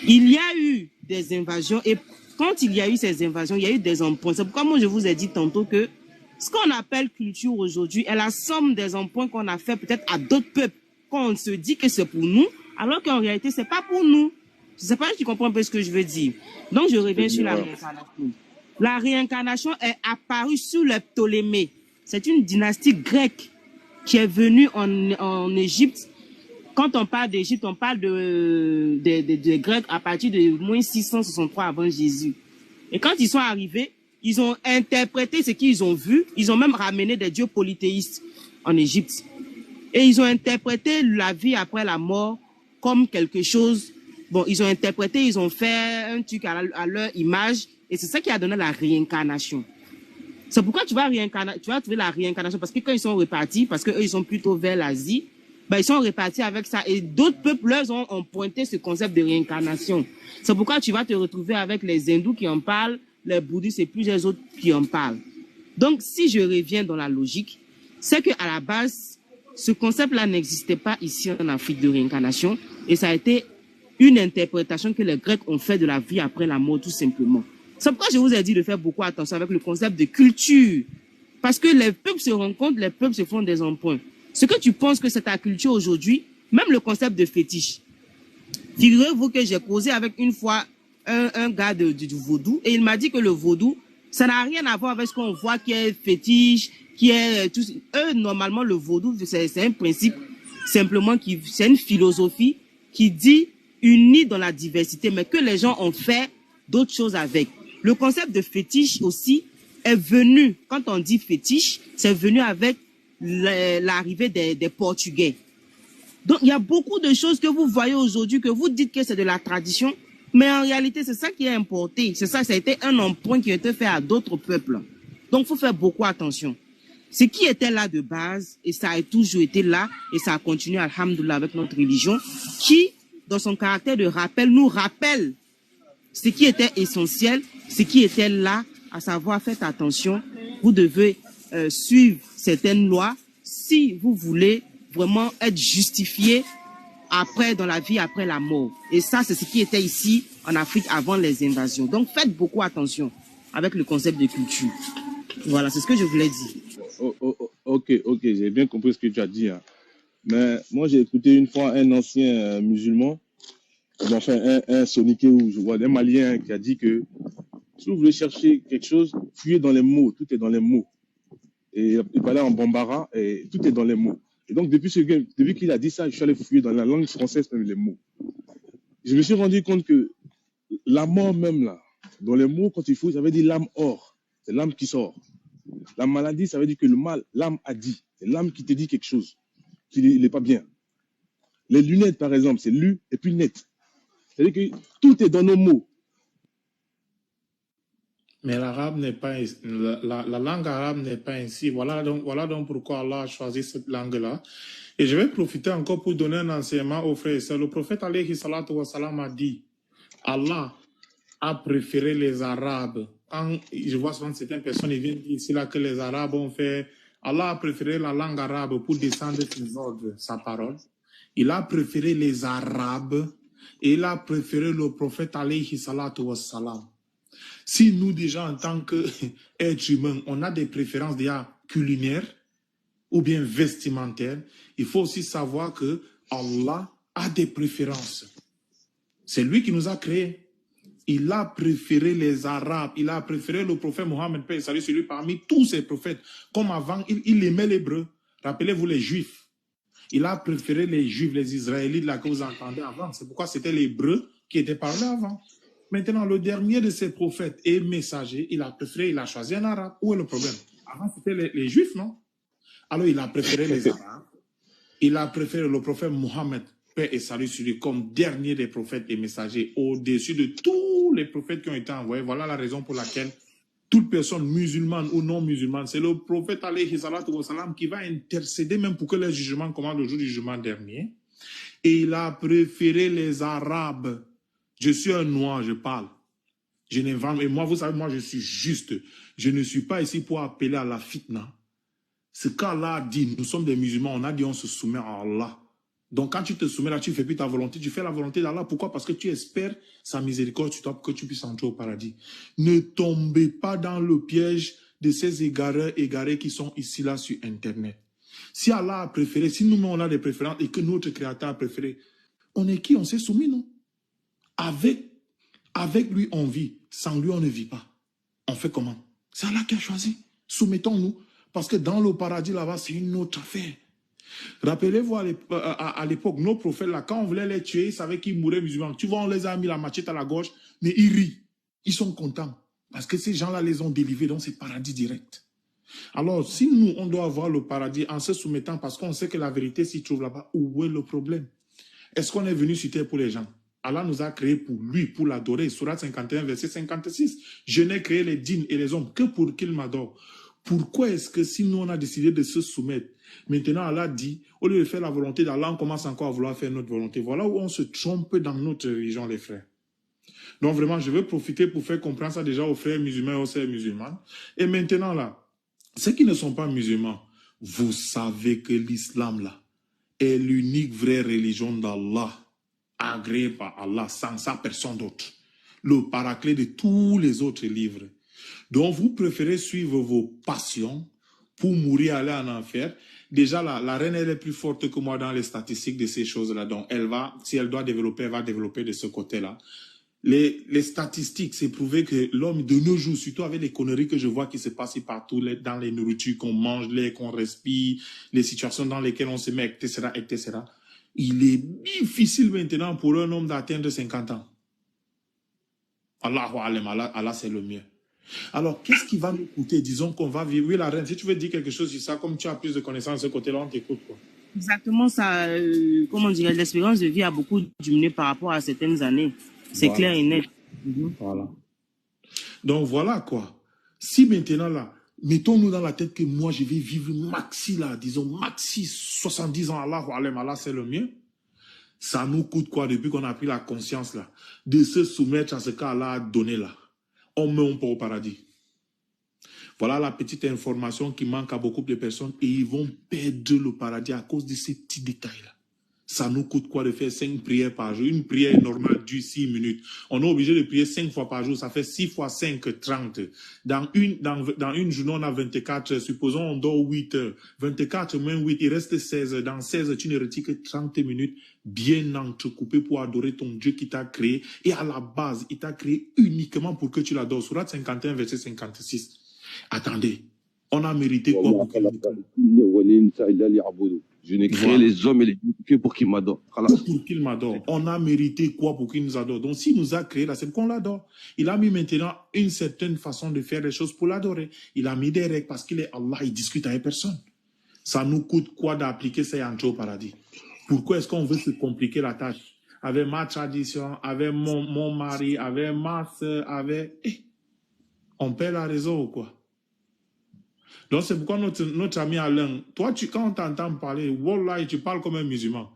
Speaker 4: Il y a eu des invasions, et quand il y a eu ces invasions, il y a eu des emprunts. C'est pourquoi moi, je vous ai dit tantôt que ce qu'on appelle culture aujourd'hui est la somme des emprunts qu'on a fait peut-être à d'autres peuples, quand on se dit que c'est pour nous, alors qu'en réalité, c'est pas pour nous. Je ne sais pas si tu comprends un peu ce que je veux dire. Donc, je reviens sur la réincarnation. La réincarnation est apparue sous les Ptolémées. c'est une dynastie grecque qui est venue en Égypte. Quand on parle d'Égypte, on parle des Grecs à partir de moins 663 avant Jésus. Et quand ils sont arrivés, ils ont interprété ce qu'ils ont vu. Ils ont même ramené des dieux polythéistes en Égypte. Et ils ont interprété la vie après la mort comme quelque chose. Bon, ils ont interprété, ils ont fait un truc à leur image. Et c'est ça qui a donné la réincarnation. C'est pourquoi tu vas trouver la réincarnation. Parce que quand ils sont repartis, parce qu'eux, ils sont plutôt vers l'Asie, ben, ils sont repartis avec ça. Et d'autres peuples ont pointé ce concept de réincarnation. C'est pourquoi tu vas te retrouver avec les hindous qui en parlent, les bouddhistes et plusieurs autres qui en parlent. Donc, si je reviens dans la logique, c'est qu'à la base, ce concept-là n'existait pas ici en Afrique de réincarnation. Et ça a été une interprétation que les Grecs ont fait de la vie après la mort, tout simplement. C'est pourquoi je vous ai dit de faire beaucoup attention avec le concept de culture. Parce que les peuples se rencontrent, les peuples se font des emprunts. Ce que tu penses que c'est ta culture aujourd'hui, même le concept de fétiche. Figurez-vous que j'ai causé avec une fois un gars du vaudou et il m'a dit que le vaudou, ça n'a rien à voir avec ce qu'on voit qui est fétiche, qui est tout. Eux, normalement, le vaudou, c'est un principe simplement c'est une philosophie qui dit unis dans la diversité, mais que les gens ont fait d'autres choses avec. Le concept de fétiche aussi est venu, quand on dit fétiche, c'est venu avec l'arrivée des Portugais. Donc, il y a beaucoup de choses que vous voyez aujourd'hui, que vous dites que c'est de la tradition, mais en réalité, c'est ça qui est importé. C'est ça, ça a été un emprunt qui a été fait à d'autres peuples. Donc, il faut faire beaucoup attention. Ce qui était là de base, et ça a toujours été là, et ça a continué, alhamdoulilah, avec notre religion, qui, dans son caractère de rappel, nous rappelle ce qui était essentiel, ce qui était là, à savoir, faites attention, vous devez suivre certaines lois si vous voulez vraiment être justifié après, dans la vie après la mort. Et ça, c'est ce qui était ici en Afrique avant les invasions. Donc, faites beaucoup attention avec le concept de culture. Voilà, c'est ce que je voulais dire.
Speaker 1: Ok, j'ai bien compris ce que tu as dit. Hein. Mais moi, j'ai écouté une fois un ancien musulman, enfin un soniqué ou je vois un Malien qui a dit que si vous voulez chercher quelque chose, fuyez dans les mots, tout est dans les mots. Et il parlait en bambara et tout est dans les mots. Et donc, depuis qu'il a dit ça, je suis allé fouiller dans la langue française même les mots. Je me suis rendu compte que la mort même là, dans les mots, quand il faut, ça veut dire l'âme hors. C'est l'âme qui sort. La maladie, ça veut dire que le mal, l'âme a dit. C'est l'âme qui te dit quelque chose, qu'il n'est pas bien. Les lunettes, par exemple, c'est lu et puis net. C'est-à-dire que tout est dans nos mots.
Speaker 3: Mais l'arabe n'est pas la langue arabe n'est pas ainsi. Voilà donc pourquoi Allah a choisi cette langue-là. Et je vais profiter encore pour donner un enseignement aux frères et sœurs. Le prophète alayhi salatu wa salam a dit, Allah a préféré les Arabes. Quand je vois souvent certaines personnes, ils viennent dire ici là que les Arabes ont fait, Allah a préféré la langue arabe pour descendre ses ordres, sa parole. Il a préféré les Arabes et il a préféré le prophète alayhi salatu wa salam. Si nous, déjà, en tant qu'êtres humains, on a des préférences déjà culinaires ou bien vestimentaires, il faut aussi savoir que Allah a des préférences. C'est lui qui nous a créés. Il a préféré les Arabes, il a préféré le prophète Mohammed, paix et salut sur lui, parmi tous ses prophètes. Comme avant, il aimait l'hébreu. Rappelez-vous les Juifs. Il a préféré les Juifs, les Israélites, là que vous entendez avant. C'est pourquoi c'était l'hébreu qui était parlé avant. Maintenant, le dernier de ces prophètes et messagers, il a choisi un arabe. Où est le problème? Avant, c'était les Juifs, non? Alors, il a préféré les Arabes. Il a préféré le prophète Mohammed, paix et salut sur lui, comme dernier des prophètes et messagers, au-dessus de tous les prophètes qui ont été envoyés. Voilà la raison pour laquelle toute personne musulmane ou non musulmane, c'est le prophète alayhi salatu wa salam qui va intercéder même pour que le jugement commence le jour du jugement dernier. Et il a préféré les Arabes. Je suis un noir, je parle. Je n'invente. Et moi, vous savez, moi, je suis juste. Je ne suis pas ici pour appeler à la fitna. Ce qu'Allah a dit, nous sommes des musulmans, on a dit on se soumet à Allah. Donc, quand tu te soumets là, tu ne fais plus ta volonté, tu fais la volonté d'Allah. Pourquoi? Parce que tu espères sa miséricorde sur toi pour que tu puisses entrer au paradis. Ne tombez pas dans le piège de ces égarés qui sont ici, là, sur Internet. Si Allah a préféré, si nous-mêmes, on a des préférences et que notre Créateur a préféré, on est qui? On s'est soumis, non? Avec lui, on vit. Sans lui, on ne vit pas. On fait comment? C'est Allah qui a choisi. Soumettons-nous. Parce que dans le paradis, là-bas, c'est une autre affaire. Rappelez-vous, à l'époque, nos prophètes, là, quand on voulait les tuer, ils savaient qu'ils mouraient musulmans. Tu vois, on les a mis la machette à la gauche, mais ils rient. Ils sont contents. Parce que ces gens-là les ont délivrés, donc c'est paradis direct. Alors, si nous, on doit avoir le paradis en se soumettant, parce qu'on sait que la vérité s'y trouve là-bas, où est le problème? Est-ce qu'on est venu sur terre pour les gens? Allah nous a créés pour lui, pour l'adorer. Surat 51, verset 56. Je n'ai créé les djinns et les hommes que pour qu'ils m'adorent. Pourquoi est-ce que si nous, on a décidé de se soumettre, maintenant Allah dit, au lieu de faire la volonté d'Allah, on commence encore à vouloir faire notre volonté. Voilà où on se trompe dans notre religion, les frères. Donc vraiment, je veux profiter pour faire comprendre ça déjà aux frères musulmans et aux sœurs musulmanes. Et maintenant là, ceux qui ne sont pas musulmans, vous savez que l'islam là est l'unique vraie religion d'Allah, agréée par Allah, sans ça personne d'autre. Le paraclet de tous les autres livres. Donc vous préférez suivre vos passions pour mourir, aller en enfer. Déjà la reine elle est plus forte que moi dans les statistiques de ces choses-là. Donc elle va, si elle doit développer, elle va développer de ce côté-là. Les statistiques, c'est prouvé que l'homme de nos jours, surtout avec les conneries que je vois qui se passent partout, dans les nourritures qu'on mange, l'air qu'on respire, les situations dans lesquelles on se met, etc., etc., il est difficile maintenant pour un homme d'atteindre 50 ans. Allah c'est le mieux. Alors, qu'est-ce qui va nous coûter? Disons qu'on va vivre. Oui, la reine, si tu veux dire quelque chose sur ça, comme tu as plus de connaissances de ce côté-là, on t'écoute, quoi.
Speaker 4: Exactement ça. Comment dire, l'espérance de vie a beaucoup diminué par rapport à certaines années. C'est
Speaker 3: Voilà.
Speaker 4: clair et net.
Speaker 3: Voilà. Donc voilà quoi. Si maintenant là, mettons-nous dans la tête que moi je vais vivre maxi là, disons maxi 70 ans, Allah c'est le mieux. Ça nous coûte quoi depuis qu'on a pris la conscience là, de se soumettre à ce qu'Allah a donné là. On meurt pas au paradis. Voilà la petite information qui manque à beaucoup de personnes et ils vont perdre le paradis à cause de ces petits détails là. Ça nous coûte quoi de faire 5 prières par jour? Une prière normale dure 6 minutes. On est obligé de prier 5 fois par jour. Ça fait 6 fois 5, 30. Dans une journée, on a 24 heures. Supposons on dort 8 heures. 24 moins 8, il reste 16 heures. Dans 16 heures, tu ne retires que 30 minutes bien entrecoupées pour adorer ton Dieu qui t'a créé. Et à la base, il t'a créé uniquement pour que tu l'adores. Surat 51, verset 56. Attendez. On a mérité quoi pour qu'il
Speaker 5: Je n'ai créé les hommes et les dieux que pour qu'ils m'adorent.
Speaker 3: Pour qu'il m'adore. On a mérité quoi pour qu'il nous adore? Donc, s'il nous a créé là, c'est qu'on l'adore. Il a mis maintenant une certaine façon de faire les choses pour l'adorer. Il a mis des règles parce qu'il est Allah, il discute avec personne. Ça nous coûte quoi d'appliquer ça et entrer au paradis? Pourquoi est-ce qu'on veut se compliquer la tâche? Avec ma tradition, avec mon mari, avec ma soeur, avec... on perd la raison ou quoi? Donc, c'est pourquoi notre ami Alain, toi, quand on t'entend parler, Wallah, tu parles comme un musulman.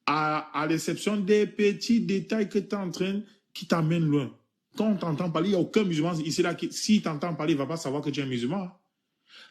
Speaker 3: À l'exception des petits détails que tu es en train, qui t'amènent loin. Quand on t'entend parler, il n'y a aucun musulman ici là qui, s'il t'entend parler, il ne va pas savoir que tu es un musulman.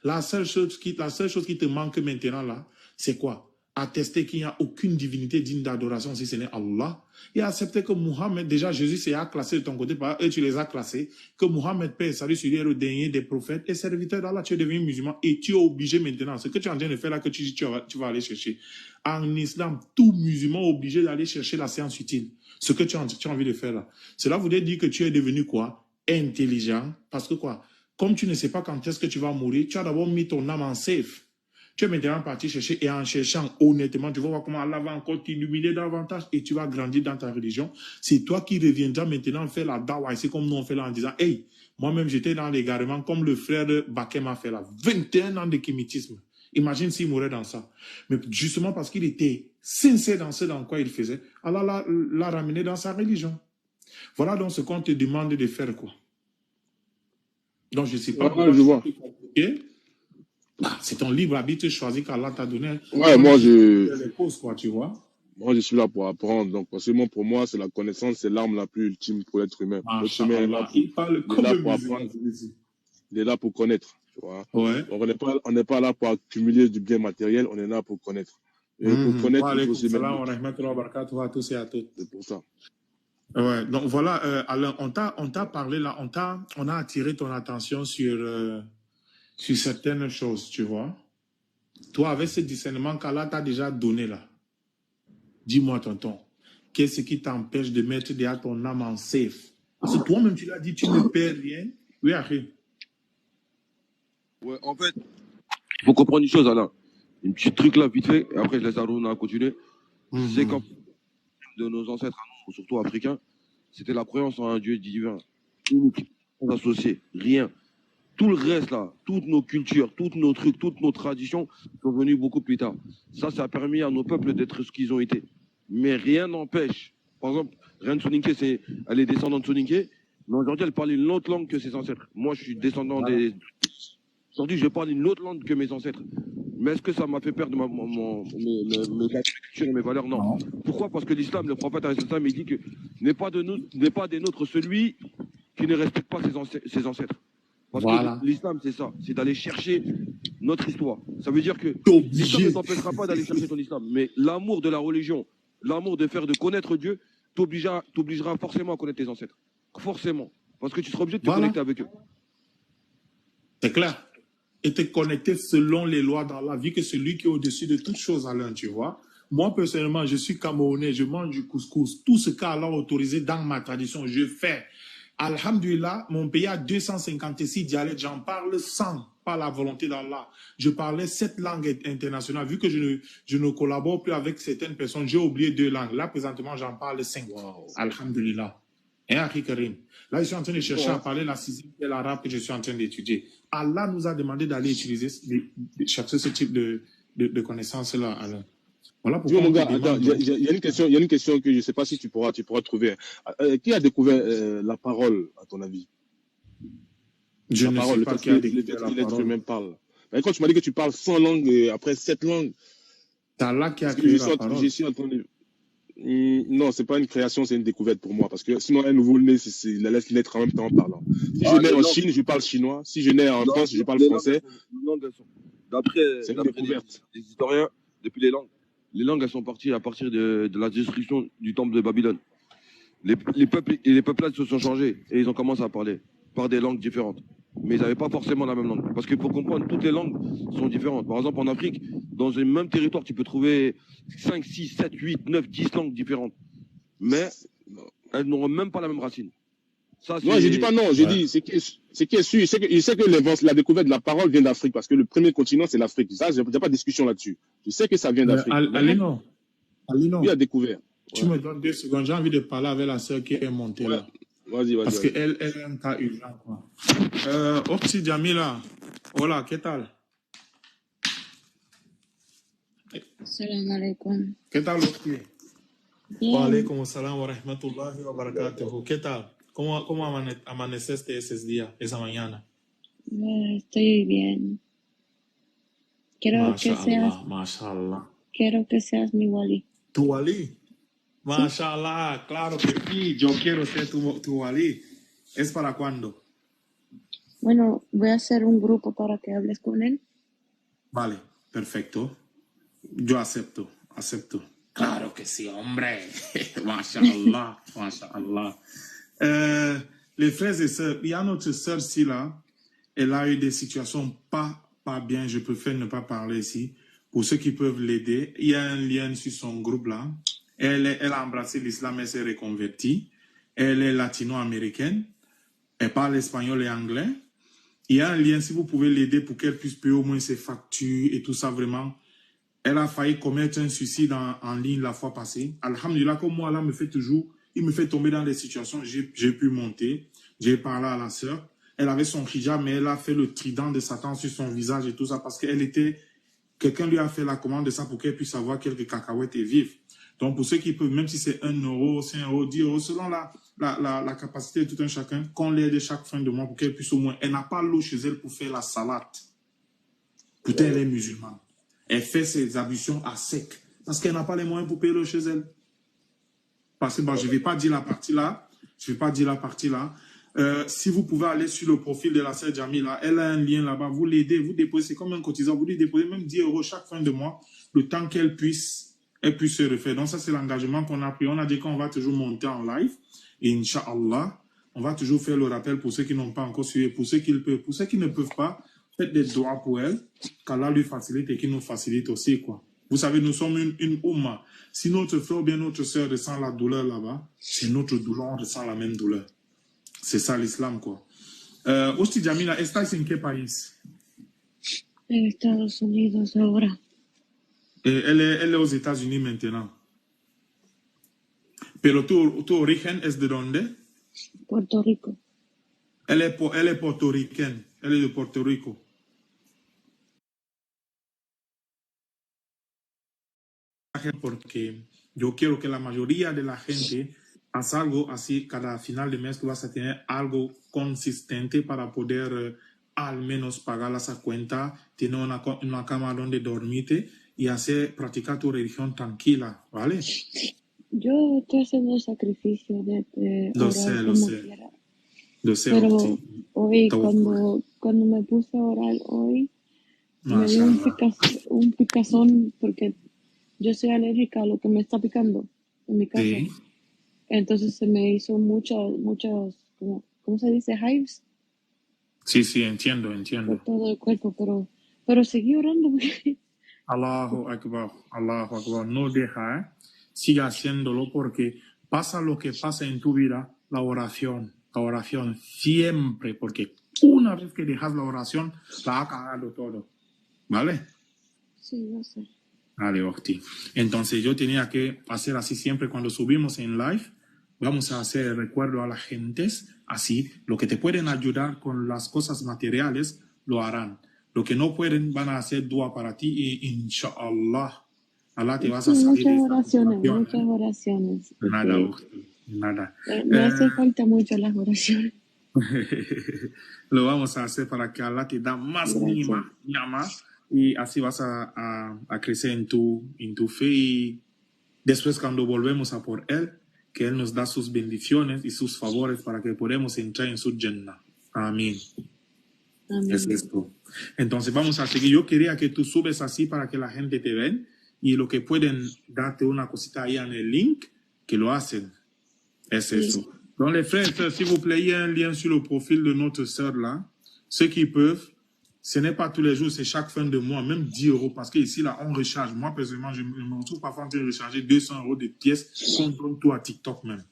Speaker 3: La seule chose qui te manque maintenant là, c'est quoi? Attester qu'il n'y a aucune divinité digne d'adoration si ce n'est Allah. Et accepter que Muhammad, déjà Jésus s'est classé de ton côté, et tu les as classés, que Muhammad, paix et salut sur lui, est le dernier des prophètes et serviteur d'Allah, tu es devenu musulman et tu es obligé maintenant, ce que tu es en train de faire là, que tu vas aller chercher. En islam, tout musulman est obligé d'aller chercher la science utile. Ce que tu as envie de faire là. Cela voudrait dire que tu es devenu quoi? Intelligent. Parce que quoi? Comme tu ne sais pas quand est-ce que tu vas mourir, tu as d'abord mis ton âme en safe. Tu es maintenant parti chercher et en cherchant honnêtement, tu vas voir comment Allah va encore t'illuminer davantage et tu vas grandir dans ta religion. C'est toi qui reviendras maintenant faire la dawa. C'est comme nous on fait là en disant, hey, moi-même j'étais dans l'égarement comme le frère Bakem a fait là. 21 ans de kémitisme. Imagine s'il mourait dans ça. Mais justement parce qu'il était sincère dans ce dans quoi il faisait, Allah l'a ramené dans sa religion. Voilà donc ce qu'on te demande de faire quoi. Donc je ne sais pas.
Speaker 1: Je vois.
Speaker 3: C'est ton libre arbitre choisi qu'Allah t'a donné.
Speaker 1: Ouais, moi
Speaker 3: je
Speaker 1: suis là pour apprendre. Donc, forcément, pour moi, c'est la connaissance, c'est l'arme la plus ultime pour l'être humain.
Speaker 3: Il parle comme le musulman.
Speaker 1: Il est là pour connaître. Tu vois.
Speaker 3: Ouais.
Speaker 1: Donc, on n'est pas là pour accumuler du bien matériel, on est là pour connaître. Et pour connaître, il faut aussi
Speaker 3: mettre. À tous et à toutes.
Speaker 1: C'est pour ça.
Speaker 3: Ouais, donc voilà, Alain, on t'a parlé là, on a attiré ton attention sur certaines choses, tu vois. Toi, avec ce discernement qu'Allah t'a déjà donné là, dis-moi, tonton, qu'est-ce qui t'empêche de mettre derrière ton âme en safe? Parce que toi-même, tu l'as dit, tu ne perds rien. Oui, Harry.
Speaker 5: Ouais, en fait, Il faut comprendre une chose, Alain. Un petit truc là, vite fait, et après je laisse Aruna continuer. C'est qu'en de nos ancêtres, surtout africains, c'était la croyance en un Dieu divin, unique, sans associé, rien. Tout le reste là, toutes nos cultures, tous nos trucs, toutes nos traditions sont venues beaucoup plus tard. Ça a permis à nos peuples d'être ce qu'ils ont été. Mais rien n'empêche. Par exemple, Reine Soninké, elle est descendante de Soninké, mais aujourd'hui elle parle une autre langue que ses ancêtres. Moi je suis descendant des... Aujourd'hui je parle une autre langue que mes ancêtres. Mais est-ce que ça m'a fait perdre mes cultures et mes valeurs? Non. Pourquoi? Parce que l'islam, le prophète, il dit que n'est pas des nôtres celui qui ne respecte pas ses ancêtres. Parce que l'islam, c'est ça, c'est d'aller chercher notre histoire. Ça veut dire que l'islam ne t'empêchera pas d'aller chercher ton islam, mais l'amour de la religion, l'amour de connaître Dieu, t'obligera forcément à connaître tes ancêtres. Forcément. Parce que tu seras obligé de te connecter avec eux.
Speaker 3: C'est clair. Et te connecter selon les lois d'Allah, vu que c'est lui qui est au-dessus de toutes choses, Alain, tu vois. Moi, personnellement, je suis Camerounais, je mange du couscous. Tout ce qu'Allah a autorisé dans ma tradition, je fais. Alhamdulillah, mon pays a 256 dialectes, j'en parle 100, par la volonté d'Allah. Je parlais 7 langues internationales. Vu que je ne collabore plus avec certaines personnes, j'ai oublié 2 langues. Là, présentement, j'en parle 5. Wow. Alhamdulillah. Et Akhi Karim. Là, je suis en train de chercher à parler la 6e, qui est l'arabe que je suis en train d'étudier. Allah nous a demandé d'aller chercher ce type de connaissances-là, Alain. Voilà pourquoi.
Speaker 1: Mon gars, il y a une question que je ne sais pas si tu pourras trouver. Qui a découvert la parole, à ton avis?
Speaker 3: Je ne sais pas qui a découvert la parole.
Speaker 1: L'être humain parle. Mais quand tu m'as dit que tu parles 100 langues et après 7 langues.
Speaker 3: C'est Allah qui a créé la parole.
Speaker 1: Non, c'est pas une création, c'est une découverte pour moi. Parce que sinon, un nouveau-né, il laisse l'être en même temps en parlant. Si je nais en Chine, je parle chinois. Si je nais en France, je parle français.
Speaker 5: D'après les historiens, depuis les langues, elles sont parties à partir de la destruction du temple de Babylone. Les peuplades se sont changés et ils ont commencé à parler par des langues différentes. Mais ils n'avaient pas forcément la même langue. Parce que pour comprendre, toutes les langues sont différentes. Par exemple, en Afrique, dans un même territoire, tu peux trouver 5, 6, 7, 8, 9, 10 langues différentes. Mais elles n'auront même pas la même racine.
Speaker 1: Ça, non, je dis pas non. Je dis, c'est qui est sûr. Je sais que la découverte de la parole vient d'Afrique. Parce que le premier continent, c'est l'Afrique. Ça, il n'y a pas de discussion là-dessus. Je sais que ça vient d'Afrique.
Speaker 3: Alino.
Speaker 1: Qui a découvert?
Speaker 3: Tu me donnes 2 secondes. J'ai envie de parler avec la sœur qui est montée là.
Speaker 1: Vas-y.
Speaker 3: Parce qu'elle est un cas urgent, quoi. Opti Jamila. Hola, ¿qué tal?
Speaker 8: Salam alaikum.
Speaker 3: ¿Qué tal, Opti?
Speaker 8: Bien.
Speaker 3: Wa alaikum salam wa rahmatullahi wa barakatuhu. ¿Qué tal? ¿Cómo amaneciste esa mañana?
Speaker 8: Estoy bien. Quiero que seas mi wali.
Speaker 3: ¿Tu wali? Mashallah, claro que sí. Yo quiero ser tu wali. ¿Es para cuándo?
Speaker 8: Bueno, voy a hacer un grupo para que hables con él.
Speaker 3: Vale, perfecto. Yo acepto. Claro que sí, hombre. Mashallah, mashallah. Les frères et sœurs, il y a notre sœur ici là. Elle a eu des situations pas bien. Je préfère ne pas parler ici. Pour ceux qui peuvent l'aider, il y a un lien sur son groupe là. Elle a embrassé l'islam, elle s'est reconvertie. Elle est latino-américaine. Elle parle espagnol et anglais. Il y a un lien, si vous pouvez l'aider pour qu'elle puisse payer au moins ses factures et tout ça, vraiment. Elle a failli commettre un suicide en ligne la fois passée. Alhamdulillah, comme moi, là, il me fait tomber dans des situations. J'ai pu monter. J'ai parlé à la sœur. Elle avait son hijab, mais elle a fait le trident de Satan sur son visage et tout ça parce quelqu'un lui a fait la commande de ça pour qu'elle puisse avoir quelques cacahuètes et vivre. Donc, pour ceux qui peuvent, même si c'est 1 euro, 5 euros, 10 euros, selon la capacité de tout un chacun, qu'on l'aide chaque fin de mois pour qu'elle puisse au moins... Elle n'a pas l'eau chez elle pour faire la salade. Pourtant, elle est musulmane. Elle fait ses ablutions à sec. Parce qu'elle n'a pas les moyens pour payer l'eau chez elle. Parce que, je ne vais pas dire la partie là. Si vous pouvez aller sur le profil de la sœur Jamila, elle a un lien là-bas. Vous l'aidez, vous déposez, c'est comme un cotisant. Vous lui déposez même 10 euros chaque fin de mois, le temps qu'elle puisse se refaire. Donc ça, c'est l'engagement qu'on a pris. On a dit qu'on va toujours monter en live. Et Inch'Allah, on va toujours faire le rappel pour ceux qui n'ont pas encore suivi, pour ceux qui le peuvent. Pour ceux qui ne peuvent pas, faites des doigts pour elle, qu'Allah lui facilite et qu'il nous facilite aussi, quoi. Vous savez, nous sommes une Oumma. Si notre frère ou bien notre soeur ressent la douleur là-bas, c'est notre douleur, on ressent la même douleur. C'est ça l'islam, quoi. Osti Jamila, ¿estás en qué país?
Speaker 8: En Estados Unidos ahora,
Speaker 3: Elle est aux États-Unis maintenant. Pero tu origen es de dónde?
Speaker 8: Puerto Rico.
Speaker 3: Elle est portoricaine. Elle est de Puerto Rico. Porque yo quiero que la mayoría de la gente haga algo así, cada final de mes tú vas a tener algo consistente para poder al menos pagar esa cuenta, tener una cama donde dormirte y practicar tu religión tranquila, ¿vale?
Speaker 8: Yo estoy haciendo el sacrificio de
Speaker 3: Lo
Speaker 8: orar
Speaker 3: sé,
Speaker 8: como quiera.
Speaker 3: Lo sé,
Speaker 8: Pero
Speaker 3: sí.
Speaker 8: hoy,
Speaker 3: Está bueno.
Speaker 8: cuando me puse a orar hoy, me dio
Speaker 3: Mashallah.
Speaker 8: un picazón porque yo soy alérgica a lo que me está picando en mi casa.
Speaker 3: Sí,
Speaker 8: Entonces se me hizo muchas, ¿cómo se dice? Hives
Speaker 3: sí, entiendo.
Speaker 8: por todo el cuerpo, pero seguí orando.
Speaker 3: Allahu Akbar, Allahu Akbar. No deja, ¿eh? Siga haciéndolo porque pasa lo que pasa en tu vida, la oración siempre, porque una vez que dejas la oración, la ha cagado todo, ¿vale?
Speaker 8: Sí, yo sé.
Speaker 3: Vale, Octi. Entonces yo tenía que hacer así siempre cuando subimos en live. Vamos a hacer recuerdo a las gentes, así, lo que te pueden ayudar con las cosas materiales, lo harán. Lo que no pueden, van a hacer dua para ti y inshallah, Allah te vas a
Speaker 8: Sí,
Speaker 3: salir de
Speaker 8: muchas
Speaker 3: esta
Speaker 8: oraciones,
Speaker 3: situación.
Speaker 8: muchas oraciones.
Speaker 3: Nada,
Speaker 8: porque
Speaker 3: Octi, nada.
Speaker 8: me hace falta mucho las oraciones.
Speaker 3: Lo vamos a hacer para que Allah te da más
Speaker 8: Gracias.
Speaker 3: llama y así vas a crecer en tu fe y después cuando volvemos a por Él, que Él nos da sus bendiciones y sus favores para que podamos entrar en su Jannah. Amén.
Speaker 8: Amén.
Speaker 3: Es esto. Entonces vamos a seguir. Yo quería que tú subes así para que la gente te ven y lo que pueden darte una cosita ahí en el link, que lo hacen. Es
Speaker 8: Sí.
Speaker 3: eso. Donc les frères et sœurs, s'il vous plaît, il y a un lien sur le profil de notre sœur là. Ceux qui peuvent, ce n'est pas tous les jours, c'est chaque fin de mois, même 10 euros, parce qu'ici, là, on recharge. Moi, personnellement, je me retrouve parfois en train de recharger 200 euros de pièces qu'on donne tout à TikTok même.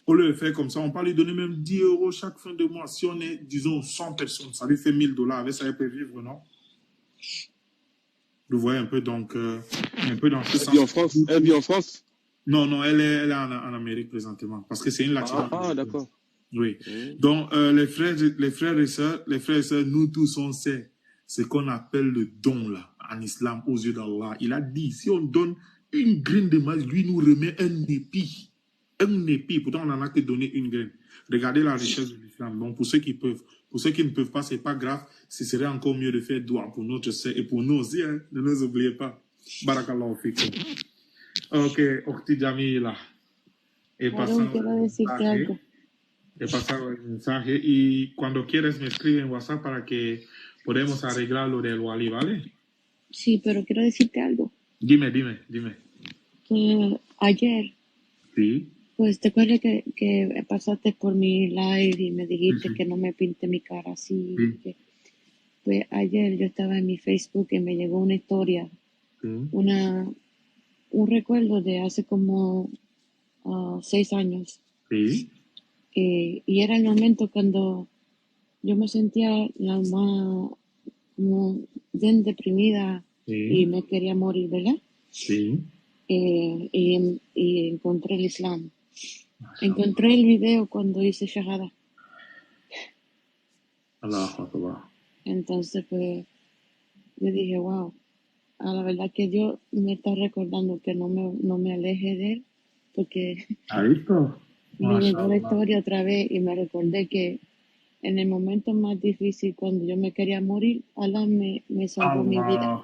Speaker 3: Au lieu de faire comme ça, on peut lui donner même 10 euros chaque fin de mois. Si on est, disons, 100 personnes, ça lui fait 1000 $. Avec ça, elle peut vivre, non? Vous voyez un peu, donc, un peu dans ce sens.
Speaker 1: Elle vit en France?
Speaker 3: Non, elle est en Amérique présentement, parce que c'est une latine.
Speaker 1: Ah, d'accord.
Speaker 3: Oui. Donc, les frères et sœurs, nous tous, on sait ce qu'on appelle le don, là, en islam, aux yeux d'Allah. Il a dit, si on donne une graine de maïs, lui nous remet un épi. Un épi. Pourtant, on n'en a que donné une graine. Regardez la richesse de l'islam. Donc, pour ceux qui peuvent, pour ceux qui ne peuvent pas, c'est pas grave. Ce serait encore mieux de faire doigt pour notre sœur et pour nous aussi, hein. Ne nous oubliez pas. Barakallahu fikum. Ok, Octi Jamila. Et
Speaker 8: Aaron, quiero decirte algo.
Speaker 3: He pasado el mensaje y cuando quieres me escribe en WhatsApp para que podamos arreglar lo del Wali, ¿vale?
Speaker 8: Sí, pero quiero decirte algo.
Speaker 3: Dime.
Speaker 8: Que ayer,
Speaker 3: Sí.
Speaker 8: pues te acuerdas que pasaste por mi live y me dijiste que no me pinte mi cara así.
Speaker 3: Sí.
Speaker 8: Pues ayer yo estaba en mi Facebook y me llegó una historia, un recuerdo de hace como 6 años.
Speaker 3: Sí.
Speaker 8: Y era el momento cuando yo me sentía la más como bien deprimida y me quería morir, ¿verdad?
Speaker 3: Sí.
Speaker 8: Y encontré el Islam. Encontré el video cuando hice Shahada.
Speaker 3: Allahu Akbar.
Speaker 8: Entonces, pues, yo dije, wow, a la verdad que Dios me está recordando que no me aleje de Él, porque
Speaker 3: ¿Has visto?
Speaker 8: me llegó la historia otra vez y me recordé que en el momento más difícil, cuando yo me quería morir, Allah me salvó mi vida.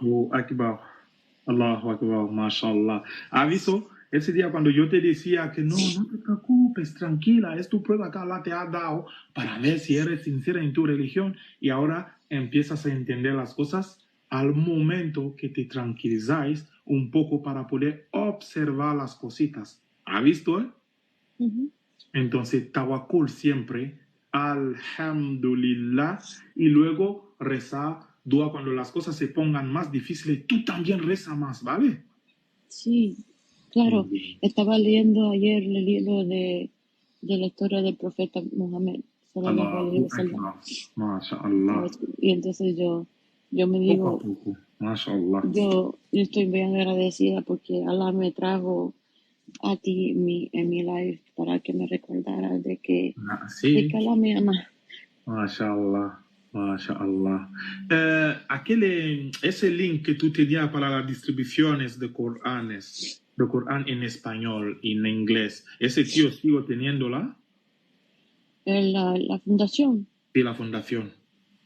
Speaker 3: Allahu Akbar, mashallah. ¿Has visto? Ese día cuando yo te decía que no te preocupes, tranquila, es tu prueba que Allah te ha dado para ver si eres sincera en tu religión y ahora empiezas a entender las cosas al momento que te tranquilizáis un poco para poder observar las cositas. ¿Has visto? Entonces, tawakkul siempre, alhamdulillah, y luego rezar, dua cuando las cosas se pongan más difíciles, tú también reza más, ¿vale?
Speaker 8: Sí, claro. Estaba leyendo ayer el libro de la historia del profeta Muhammad. Y entonces yo yo me
Speaker 3: Poco a
Speaker 8: digo,
Speaker 3: poco. Mashallah.
Speaker 8: yo estoy bien agradecida porque Allah me trajo a ti en mi life para que me recordara de que
Speaker 3: Sí.
Speaker 8: Allah me ama.
Speaker 3: Mashallah. Mashallah. Ese link que tú tenías para las distribuciones de Corán en español y en inglés, ¿ese tío sigo teniéndola?
Speaker 8: La fundación.
Speaker 3: Sí, la fundación.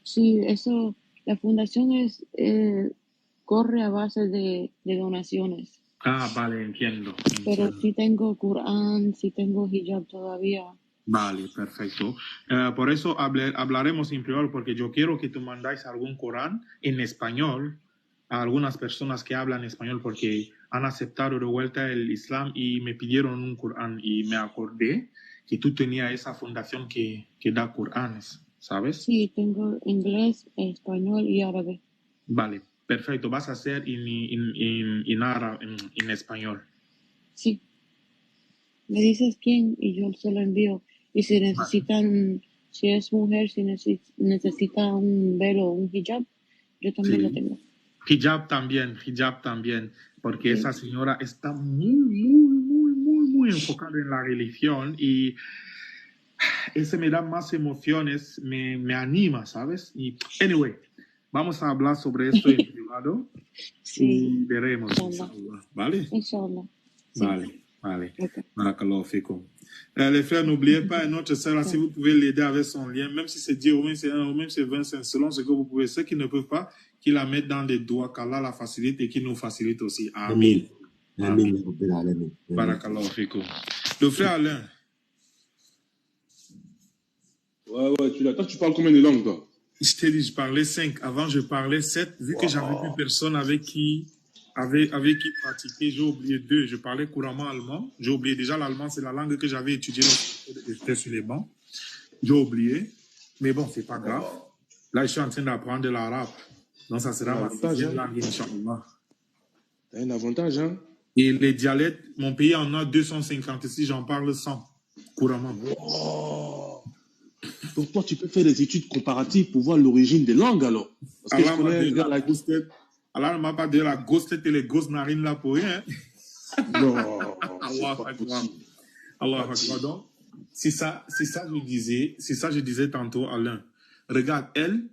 Speaker 8: Sí, eso, la fundación corre a base de donaciones.
Speaker 3: Ah, vale, entiendo.
Speaker 8: Pero sí tengo Corán, sí tengo hijab todavía.
Speaker 3: Vale, perfecto. Por eso hablaremos en privado, porque yo quiero que tú mandáis algún Corán en español a algunas personas que hablan español, porque han aceptado de vuelta el Islam y me pidieron un Corán y me acordé que tú tenías esa fundación que da Coranes, ¿sabes?
Speaker 8: Sí, tengo inglés, español y árabe.
Speaker 3: Vale, perfecto. Vas a hacer en árabe, en español.
Speaker 8: Sí. Me dices quién y yo se lo envío. Y si necesitan, si es mujer, si necesita un velo o un hijab, yo también lo tengo.
Speaker 3: Hijab también, porque esa señora está muy enfocada en la religión y ese me da más emociones, me anima, ¿sabes? Y, anyway, vamos a hablar sobre esto en privado y veremos, inshallah, ¿vale?
Speaker 8: Inshallah. Sí.
Speaker 3: Vale.
Speaker 8: Okay.
Speaker 3: Barakallahu fikum. Les frères, n'oubliez pas notre sœur, si vous pouvez l'aider avec son lien, même si c'est 10 ou même c'est 1 ou même c'est 25, selon ce que vous pouvez. Ceux qui ne peuvent pas, qu'ils la mettent dans des doigts, qu'Allah la facilite et qu'il nous facilite aussi. Amen.
Speaker 9: Amen.
Speaker 3: Barakallahu fikum. Le frère Alain.
Speaker 1: Ouais, toi, tu parles combien de langues, toi?
Speaker 3: Je t'ai dit, je parlais 5. Avant, je parlais 7. Vu que j'avais plus personne avec qui pratiquer, j'ai oublié 2. Je parlais couramment allemand. J'ai oublié déjà l'allemand, c'est la langue que j'avais étudiée lorsque j'étais sur les bancs. J'ai oublié. Mais bon, c'est pas grave. Là, je suis en train d'apprendre l'arabe. Donc, ça sera ma 6e langue, Inch'Allah.
Speaker 1: T'as un avantage, hein?
Speaker 3: Et les dialectes, mon pays en a 256, j'en parle 100 couramment.
Speaker 1: Oh. Donc, toi, tu peux faire des études comparatives pour voir l'origine des langues, alors. Parce que je connais un gars là.
Speaker 3: Allah ne m'a pas donné la grosse tête et les grosses narines là pour rien.
Speaker 1: Non.
Speaker 3: Allah Akbar. Allah Akbar. Donc, c'est ça je disais tantôt, Alain. Regarde, elle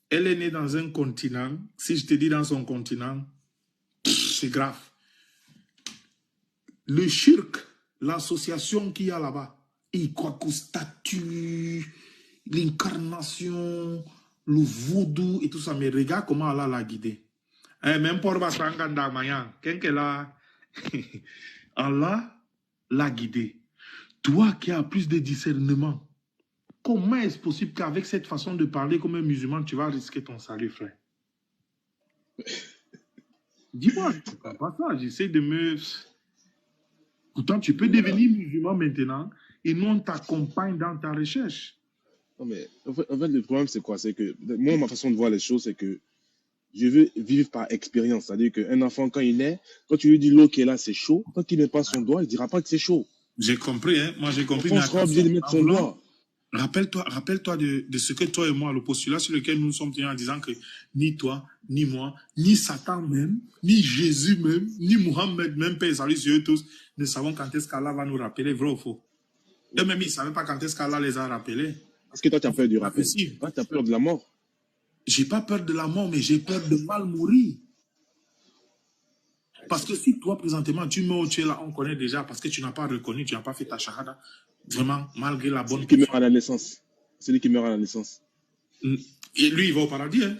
Speaker 3: est née dans un continent. Si je te dis dans son continent, c'est grave. Le shirk, l'association qu'il y a là-bas, il croit qu'au statut, l'incarnation, le vaudou et tout ça. Mais regarde comment Allah l'a guidé. Même pour Basanganda Mayan, Allah l'a guidé. Toi qui as plus de discernement, comment est-ce possible qu'avec cette façon de parler comme un musulman, tu vas risquer ton salut, frère? Dis-moi, je ne comprends pas ça. J'essaie de me... Pourtant, tu peux devenir musulman maintenant et nous, on t'accompagne dans ta recherche.
Speaker 1: Non, mais en fait, le problème, c'est quoi? C'est que moi, ma façon de voir les choses, c'est que je veux vivre par expérience. C'est-à-dire qu'un enfant, quand il naît, quand tu lui dis l'eau qui est là, c'est chaud, quand il met pas son doigt, il ne dira pas que c'est chaud.
Speaker 3: J'ai compris, hein. Moi, j'ai compris.
Speaker 1: On sera obligé de mettre son doigt.
Speaker 3: Rappelle-toi de ce que toi et moi, le postulat sur lequel nous sommes tenus en disant que ni toi, ni moi, ni Satan même, ni Jésus même, ni Mohammed même, paix et salut sur eux tous, ne savons quand est-ce qu'Allah va nous rappeler, vrai ou faux. Eux-mêmes, ils ne savaient pas quand est-ce qu'Allah les a rappelés.
Speaker 1: Parce que toi, tu as peur du rappel. Toi, tu as peur de la mort.
Speaker 3: J'ai pas peur de la mort, mais j'ai peur de mal mourir. Parce que si toi, présentement, tu meurs où tu es là, on connaît déjà, parce que tu n'as pas reconnu, tu n'as pas fait ta shahada, vraiment, malgré la bonne...
Speaker 1: Celui qui meurt à la naissance. Celui qui meurt à la naissance.
Speaker 3: Et lui, il va au paradis, hein.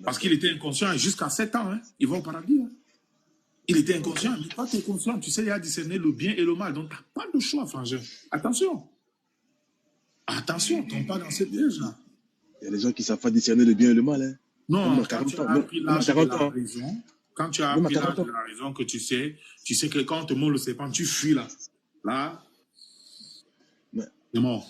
Speaker 3: Parce qu'il était inconscient, et jusqu'à 7 ans, hein, il va au paradis. Hein. Il était inconscient, mais toi, tu es conscient, tu sais, il a discerné le bien et le mal, donc tu n'as pas de choix, frangin. Attention. Attention, tombe pas dans ces pièges-là.
Speaker 1: Il y a des gens qui ne savent pas discerner le bien et le mal. Hein.
Speaker 3: Non, quand tu as appris l'âge de la raison, quand tu as appris l'âge de la raison, que tu sais que quand on te montre le serpent, tu fuis là. Là, c'est mort.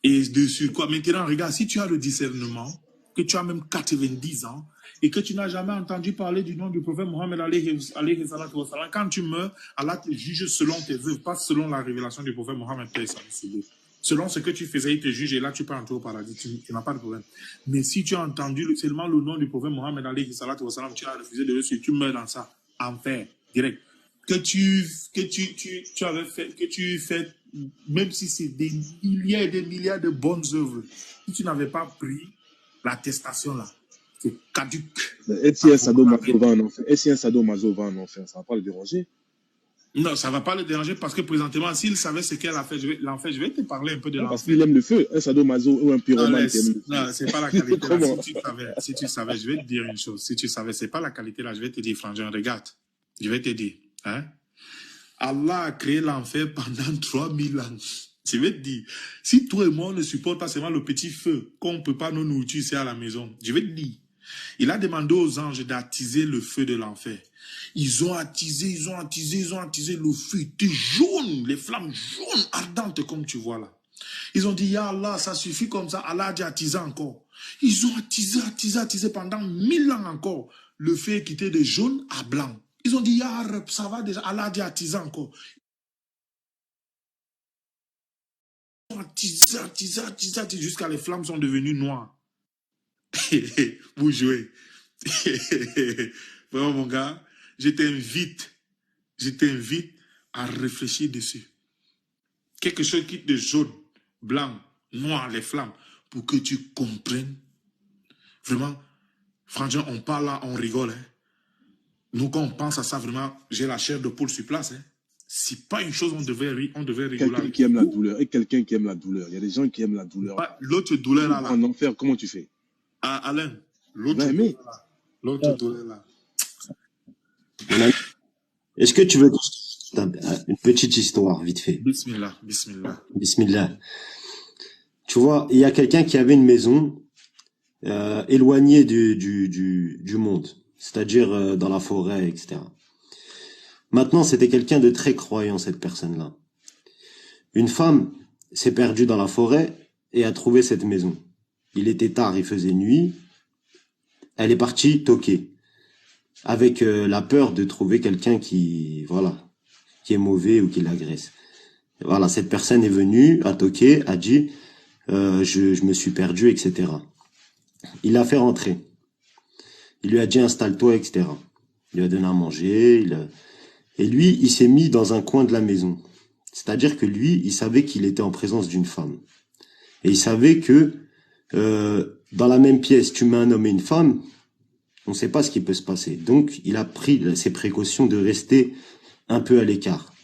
Speaker 3: Et dessus, quoi. Maintenant, regarde, si tu as le discernement, que tu as même 90 ans, et que tu n'as jamais entendu parler du nom du prophète Mohammed alayhi salatu wa salam, quand tu meurs, Allah te juge selon tes œuvres, pas selon la révélation du prophète Mohammed. selon ce que tu faisais, il te juge et là, tu peux entrer au paradis. Tu n'as pas de problème. Mais si tu as entendu seulement le nom du prophète Mohammed, tu as refusé de le suivre, tu meurs dans ça, enfer, direct. Que tu avais fait, que tu fais, même si c'est des milliards et des milliards de bonnes œuvres, si tu n'avais pas pris l'attestation là, c'est caduque.
Speaker 1: Et si un sadomaso va en enfer, ça va pas le déranger?
Speaker 3: Non, ça ne va pas le déranger parce que présentement, s'il savait ce qu'elle a fait, je vais te parler un peu de l'enfer.
Speaker 1: Parce qu'il aime le feu, un sadomaso ou un pyromane qui aime le feu.
Speaker 3: Non, c'est pas la qualité là. Si tu savais, je vais te dire une chose. Si tu savais, c'est pas la qualité là, je vais te dire, frangin, regarde. Je vais te dire, hein. Allah a créé l'enfer pendant 3000 ans. Je vais te dire, si toi et moi, on ne supporte pas seulement le petit feu, qu'on ne peut pas nous nourrir ici à la maison, je vais te dire, il a demandé aux anges d'attiser le feu de l'enfer. Ils ont attisé, le feu était jaune, les flammes jaunes, ardentes comme tu vois là. Ils ont dit, ya Allah, ça suffit comme ça, Allah a dit attiser encore. Ils ont attisé pendant 1000 ans encore. Le feu est quitté de jaune à blanc. Ils ont dit, ya Rab, ça va déjà, Allah a dit attiser encore. Ils ont attisé, jusqu'à les flammes sont devenues noires. Vous jouez. Vraiment, mon gars, je t'invite à réfléchir dessus. Quelque chose qui de jaune, blanc, noir, les flammes, pour que tu comprennes. Vraiment, franchement, on parle là, on rigole. Hein. Nous, quand on pense à ça, vraiment, j'ai la chair de poule sur place. Hein. C'est pas une chose, on devait rigoler.
Speaker 1: Quelqu'un qui aime la douleur et quelqu'un qui aime la douleur. Il y a des gens qui aiment la douleur.
Speaker 3: L'autre douleur là.
Speaker 1: En enfer, comment tu fais?
Speaker 3: Ah, Alain, l'autre douleur là.
Speaker 9: Est-ce que tu veux une petite histoire, vite fait?
Speaker 3: Bismillah.
Speaker 9: Tu vois, il y a quelqu'un qui avait une maison éloignée du monde, c'est-à-dire dans la forêt, etc. Maintenant, c'était quelqu'un de très croyant, cette personne-là. Une femme s'est perdue dans la forêt et a trouvé cette maison. Il était tard, il faisait nuit. Elle est partie toquer, avec la peur de trouver quelqu'un qui est mauvais ou qui l'agresse. Voilà, cette personne est venue, a toqué, a dit je me suis perdu, etc. Il l'a fait rentrer. Il lui a dit installe-toi, etc. Il lui a donné à manger. Et lui, il s'est mis dans un coin de la maison. C'est-à-dire que lui, il savait qu'il était en présence d'une femme. Et il savait que dans la même pièce, tu mets un homme et une femme, on ne sait pas ce qui peut se passer. Donc, il a pris ses précautions de rester un peu à l'écart.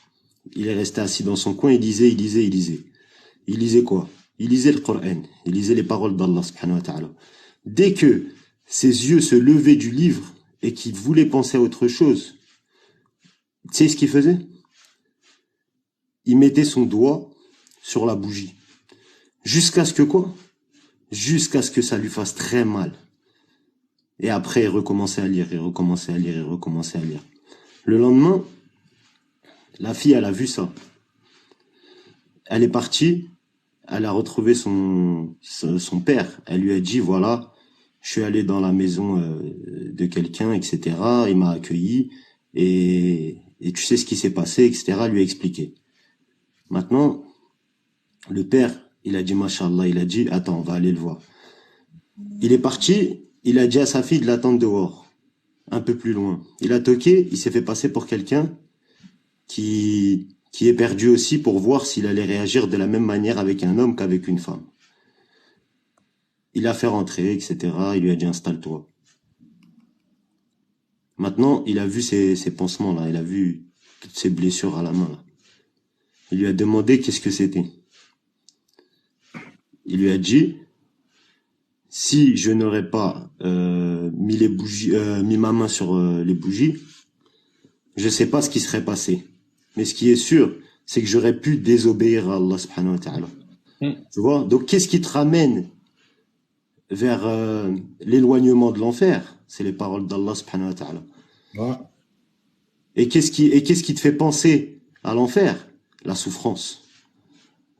Speaker 9: Il est resté assis dans son coin, il lisait. Il lisait quoi? Il lisait le Coran, il lisait les paroles d'Allah subhanahu wa ta'ala. Dès que ses yeux se levaient du livre et qu'il voulait penser à autre chose, tu sais ce qu'il faisait? Il mettait son doigt sur la bougie. Jusqu'à ce que quoi? Jusqu'à ce que ça lui fasse très mal. Et après, il recommençait à lire. Le lendemain, la fille, elle a vu ça. Elle est partie, elle a retrouvé son père. Elle lui a dit, voilà, je suis allé dans la maison de quelqu'un, etc. Il m'a accueilli et tu sais ce qui s'est passé, etc. Elle lui a expliqué. Maintenant, le père, il a dit, Mashallah, il a dit, attends, on va aller le voir. Il est parti, il a dit à sa fille de l'attendre dehors, un peu plus loin. Il a toqué, il s'est fait passer pour quelqu'un qui est perdu aussi pour voir s'il allait réagir de la même manière avec un homme qu'avec une femme. Il l'a fait rentrer, etc. Il lui a dit, installe-toi. Maintenant, il a vu ses pansements-là, il a vu toutes ses blessures à la main, là. Il lui a demandé qu'est-ce que c'était. Il lui a dit, si je n'aurais pas mis ma main sur les bougies, je sais pas ce qui serait passé. Mais ce qui est sûr, c'est que j'aurais pu désobéir à Allah subhanahu wa ta'ala. Tu vois? Donc, qu'est-ce qui te ramène vers l'éloignement de l'enfer? C'est les paroles d'Allah subhanahu wa ta'ala. Ouais. Et qu'est-ce qui te fait penser à l'enfer? La souffrance.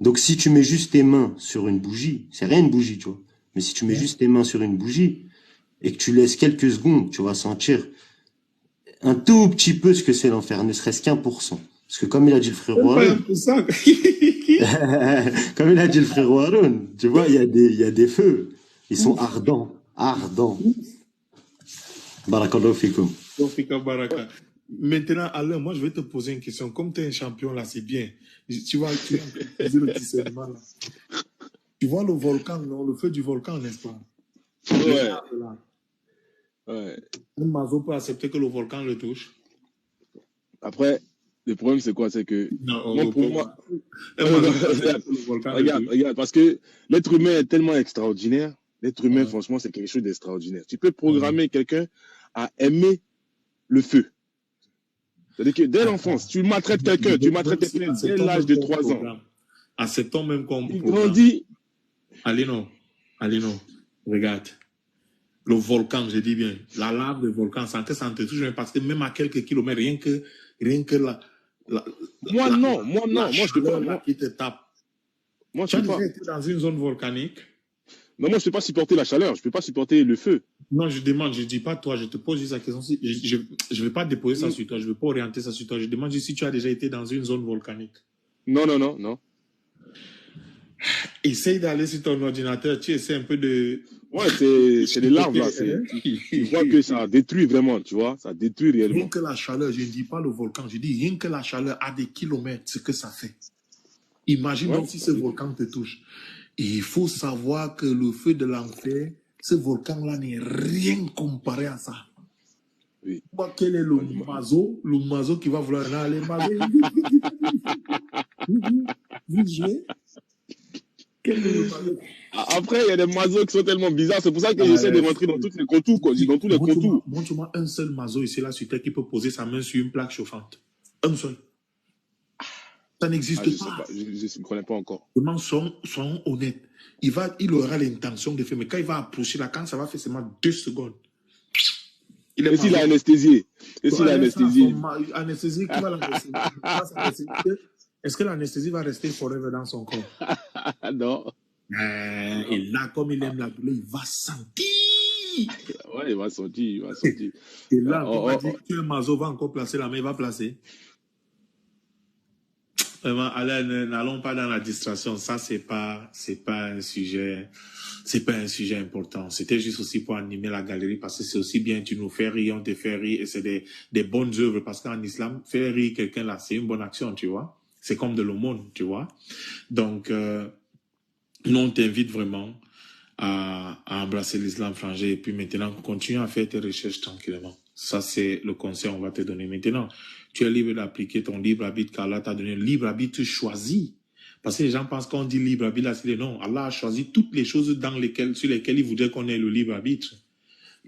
Speaker 9: Donc, si tu mets juste tes mains sur une bougie, c'est rien une bougie, tu vois. Mais si tu mets juste tes mains sur une bougie et que tu laisses quelques secondes, tu vas sentir un tout petit peu ce que c'est l'enfer, ne serait-ce qu'1%. Parce que comme il a dit le frérot
Speaker 3: C'est pas un
Speaker 9: Haroun,
Speaker 3: peu ça.
Speaker 9: comme il a dit le frérot Haroun, tu vois, il y a des feux. Ils sont ardents. Ardents. Barakallahu fikum.
Speaker 3: Rafika Baraka. Maintenant, Alain, moi, je vais te poser une question. Comme tu es un champion, là, c'est bien. Tu vas poser le discernement, là. Tu vois le volcan, non? Le feu du volcan, n'est-ce pas?
Speaker 1: Ouais.
Speaker 3: Là.
Speaker 1: Ouais.
Speaker 3: Un mazo peut accepter que le volcan le touche.
Speaker 1: Après, le problème, c'est quoi? C'est que,
Speaker 3: Non,
Speaker 1: moi, pour moi,
Speaker 3: un
Speaker 1: non,
Speaker 3: mazo
Speaker 1: non,
Speaker 3: peut accepter
Speaker 1: regarde,
Speaker 3: que le volcan le
Speaker 1: regarde,
Speaker 3: touche.
Speaker 1: regarde, parce que l'être humain est tellement extraordinaire. L'être humain,
Speaker 3: Ouais.
Speaker 1: franchement, c'est quelque chose d'extraordinaire. Tu peux programmer quelqu'un à aimer le feu. C'est-à-dire que dès l'enfance, tu maltraites quelqu'un, tu maltraites quelqu'un dès l'âge de 3 ans.
Speaker 3: Acceptons même comme
Speaker 1: Il
Speaker 3: programme.
Speaker 1: grandit.
Speaker 3: Allez non, regarde. Le volcan, je dis bien, la lave du volcan, ça te touche, parce que même à quelques kilomètres, rien que
Speaker 1: Moi, non, moi, je peux pas.
Speaker 3: moi, qui te tape.
Speaker 1: Moi,
Speaker 3: Tu
Speaker 1: je
Speaker 3: as
Speaker 1: peux pas.
Speaker 3: déjà été dans une zone volcanique?
Speaker 1: Non, moi, je peux pas supporter la chaleur, je peux pas supporter le feu.
Speaker 3: Non, je demande, je dis pas toi, je te pose juste la question. Je vais pas déposer ça sur toi, je vais pas orienter ça sur toi. Je demande juste si tu as déjà été dans une zone volcanique.
Speaker 1: Non, non, non, non.
Speaker 3: Essaye d'aller sur ton ordinateur, tu essaies un peu de...
Speaker 1: Ouais, c'est des larves, là. Tu vois que ça détruit vraiment, tu vois, ça détruit réellement.
Speaker 3: Rien que la chaleur, je ne dis pas le volcan, je dis rien que la chaleur à des kilomètres, ce que ça fait. Imagine donc si ce volcan te touche. Et il faut savoir que le feu de l'enfer, ce volcan-là n'est rien comparé à ça.
Speaker 1: Oui.
Speaker 3: Moi, quel est le mazo qui va vouloir aller vous jouez? Quel est le mazo?
Speaker 1: Après, il y a des mazos qui sont tellement bizarres, c'est pour ça que j'essaie de rentrer dans tous les contours, quoi. Dans tous les contours.
Speaker 3: Montre-moi un seul mazo ici, là, sur terre, qui peut poser sa main sur une plaque chauffante. Un seul. Ça n'existe pas.
Speaker 1: Je ne connais pas encore.
Speaker 3: Vraiment, soyons honnêtes. Il aura l'intention de faire, mais quand il va approcher là, quand ça va faire seulement 2 secondes.
Speaker 1: Et s'il a anesthésié? Et s'il a anesthésié?
Speaker 3: Anesthésie, qui va l'anesthésier? Est-ce que l'anesthésie va rester forever dans son corps?
Speaker 1: Non.
Speaker 3: Et là, comme il aime la douleur, il va sentir.
Speaker 1: Ouais, il va sentir,
Speaker 3: Et là, on va dire que Mazo va encore placer la main, il va placer. Vraiment, allez, n'allons pas dans la distraction. Ça, c'est pas un sujet important. C'était juste aussi pour animer la galerie, parce que c'est aussi bien, tu nous fais rire, on te fait rire, et c'est des bonnes œuvres, parce qu'en islam, faire rire quelqu'un là, c'est une bonne action, tu vois. C'est comme de l'aumône, tu vois. Donc, nous, on t'invite vraiment à embrasser l'islam frangé, et puis maintenant, continue à faire tes recherches tranquillement. Ça, c'est le conseil qu'on va te donner. Maintenant, tu es libre d'appliquer ton libre arbitre qu'Allah t'a donné. Le libre arbitre choisi. Parce que les gens pensent qu'on dit libre arbitre, là, c'est non. Allah a choisi toutes les choses sur lesquelles il voudrait qu'on ait le libre arbitre.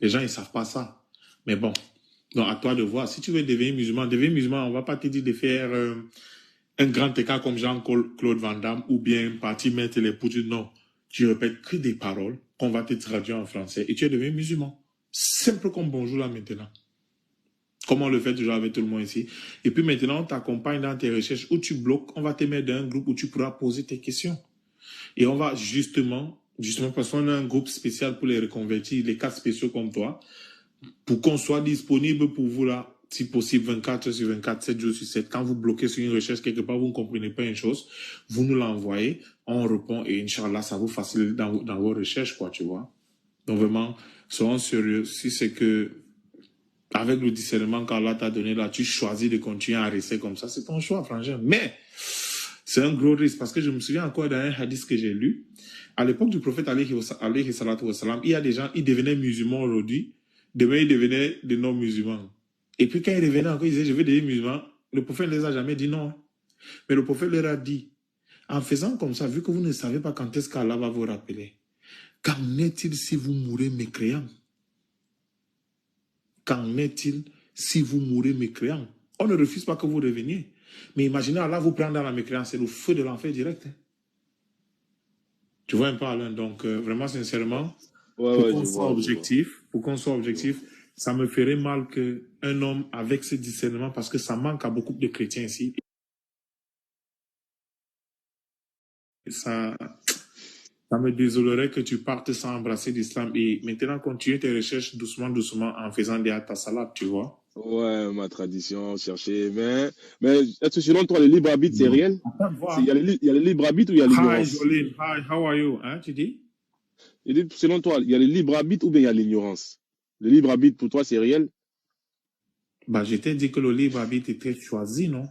Speaker 3: Les gens, ils savent pas ça. Mais bon, donc à toi de voir. Si tu veux devenir musulman, on va pas te dire de faire un grand écart comme Jean-Claude Van Damme ou bien partir mettre les poutres. Non. Tu répètes que des paroles qu'on va te traduire en français et tu es devenu musulman. Simple comme bonjour là maintenant. Comme on le fait toujours avec tout le monde ici. Et puis maintenant, on t'accompagne dans tes recherches où tu bloques. On va te mettre dans un groupe où tu pourras poser tes questions. Et on va justement parce qu'on a un groupe spécial pour les reconvertis, les cas spéciaux comme toi, pour qu'on soit disponible pour vous là, si possible, 24 heures sur 24, 7 jours sur 7. Quand vous bloquez sur une recherche quelque part, vous ne comprenez pas une chose, vous nous l'envoyez, on répond et Inch'Allah, ça vous facilite dans vos recherches, quoi, tu vois. Donc vraiment, soyons sérieux. Si c'est que, avec le discernement qu'Allah t'a donné là, tu choisis de continuer à rester comme ça, c'est ton choix, frangin. Mais, c'est un gros risque, parce que je me souviens encore d'un hadith que j'ai lu. À l'époque du prophète alayhi salatu wa salam, il y a des gens, ils devenaient musulmans aujourd'hui, demain ils devenaient des non-musulmans. Et puis quand ils revenaient encore, ils disaient, je veux devenir musulman. Le prophète ne les a jamais dit non. Mais le prophète leur a dit, en faisant comme ça, vu que vous ne savez pas quand est-ce qu'Allah va vous rappeler, qu'en est-il si vous mourrez mécréant? Qu'en est-il si vous mourrez mécréant? On ne refuse pas que vous reveniez. Mais imaginez, Allah vous prend dans la mécréance, c'est le feu de l'enfer direct. Hein. Tu vois un peu, Alain? Donc, vraiment, sincèrement, pour qu'on soit objectif, ça me ferait mal qu'un homme avec ce discernement, parce que ça manque à beaucoup de chrétiens ici. Ça me désolerait que tu partes sans embrasser l'islam. Et maintenant, continue tes recherches doucement, en faisant des tasalat, tu vois.
Speaker 1: Ouais, ma tradition, chercher. Mais est-ce que selon toi, le libre arbitre, c'est réel?
Speaker 3: Attends,
Speaker 1: Il
Speaker 3: voir.
Speaker 1: y a il y a le libre arbitre ou il y a
Speaker 3: Hi,
Speaker 1: l'ignorance?
Speaker 3: Jolene. Hi, how are you? Hein, tu dis?
Speaker 1: Selon toi, il y a le libre arbitre ou bien il y a l'ignorance? Le libre arbitre, pour toi, c'est réel?
Speaker 3: Bah, je t'ai dit que le libre arbitre était choisi, non?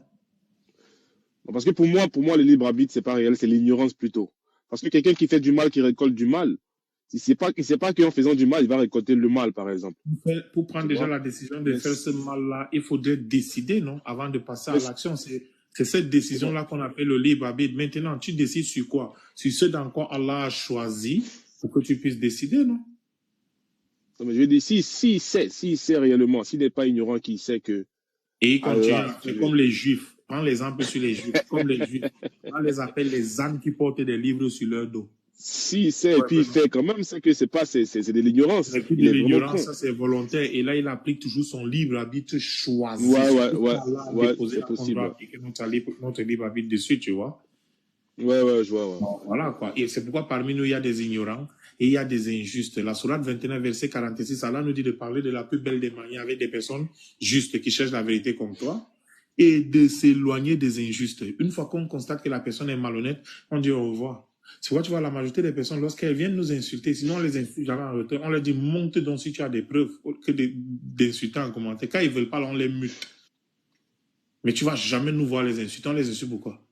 Speaker 1: Parce que pour moi, le libre arbitre, c'est pas réel, c'est l'ignorance plutôt. Parce que quelqu'un qui fait du mal, qui récolte du mal, il sait pas qu'en faisant du mal, il va récolter le mal, par exemple.
Speaker 3: Pour prendre
Speaker 1: Tu
Speaker 3: déjà
Speaker 1: vois?
Speaker 3: la décision de
Speaker 1: Mais
Speaker 3: faire ce mal-là, il faudrait décider, non? Avant de passer à
Speaker 1: mais
Speaker 3: l'action. C'est cette
Speaker 1: non.
Speaker 3: décision-là qu'on appelle le libre arbitre. Maintenant, tu décides sur quoi? Sur ce dans quoi Allah a choisi pour que tu puisses décider, non?
Speaker 1: Non, mais je veux dire, s'il sait réellement, s'il n'est pas ignorant, qu'il sait que
Speaker 3: Et il continue
Speaker 1: Allah,
Speaker 3: à faire comme les Juifs. Prends l'exemple sur les Juifs. Comme les Juifs. On les appelle les ânes qui portent des livres sur leur dos.
Speaker 1: s'il sait et
Speaker 3: Ouais,
Speaker 1: puis il
Speaker 3: vraiment.
Speaker 1: fait quand même, c'est que c'est de l'ignorance.
Speaker 3: C'est plus
Speaker 1: Il
Speaker 3: de
Speaker 1: est vraiment
Speaker 3: l'ignorance,
Speaker 1: con.
Speaker 3: ça c'est volontaire. Et là, il applique toujours son libre arbitre choisi.
Speaker 1: Ouais,
Speaker 3: C'est
Speaker 1: ouais,
Speaker 3: tout
Speaker 1: ouais,
Speaker 3: Allah a
Speaker 1: ouais,
Speaker 3: déposé
Speaker 1: c'est
Speaker 3: là qu'on
Speaker 1: possible.
Speaker 3: doit
Speaker 1: Ouais,
Speaker 3: appliquer notre libre arbitre dessus, tu vois.
Speaker 1: ouais, je vois, ouais.
Speaker 3: Bon, voilà quoi. Et c'est pourquoi parmi nous, il y a des ignorants et il y a des injustes. La Sourate 21, verset 46, Allah nous dit de parler de la plus belle des manières avec des personnes justes qui cherchent la vérité comme toi et de s'éloigner des injustes. Une fois qu'on constate que la personne est malhonnête, on dit au revoir. Tu vois, la majorité des personnes, lorsqu'elles viennent nous insulter, sinon on les insulte jamais en retour, on leur dit monte donc si tu as des preuves que d'insulter en commentaire. Quand ils veulent pas, on les mute. Mais tu vas jamais nous voir les insulter. On les insulte pourquoi?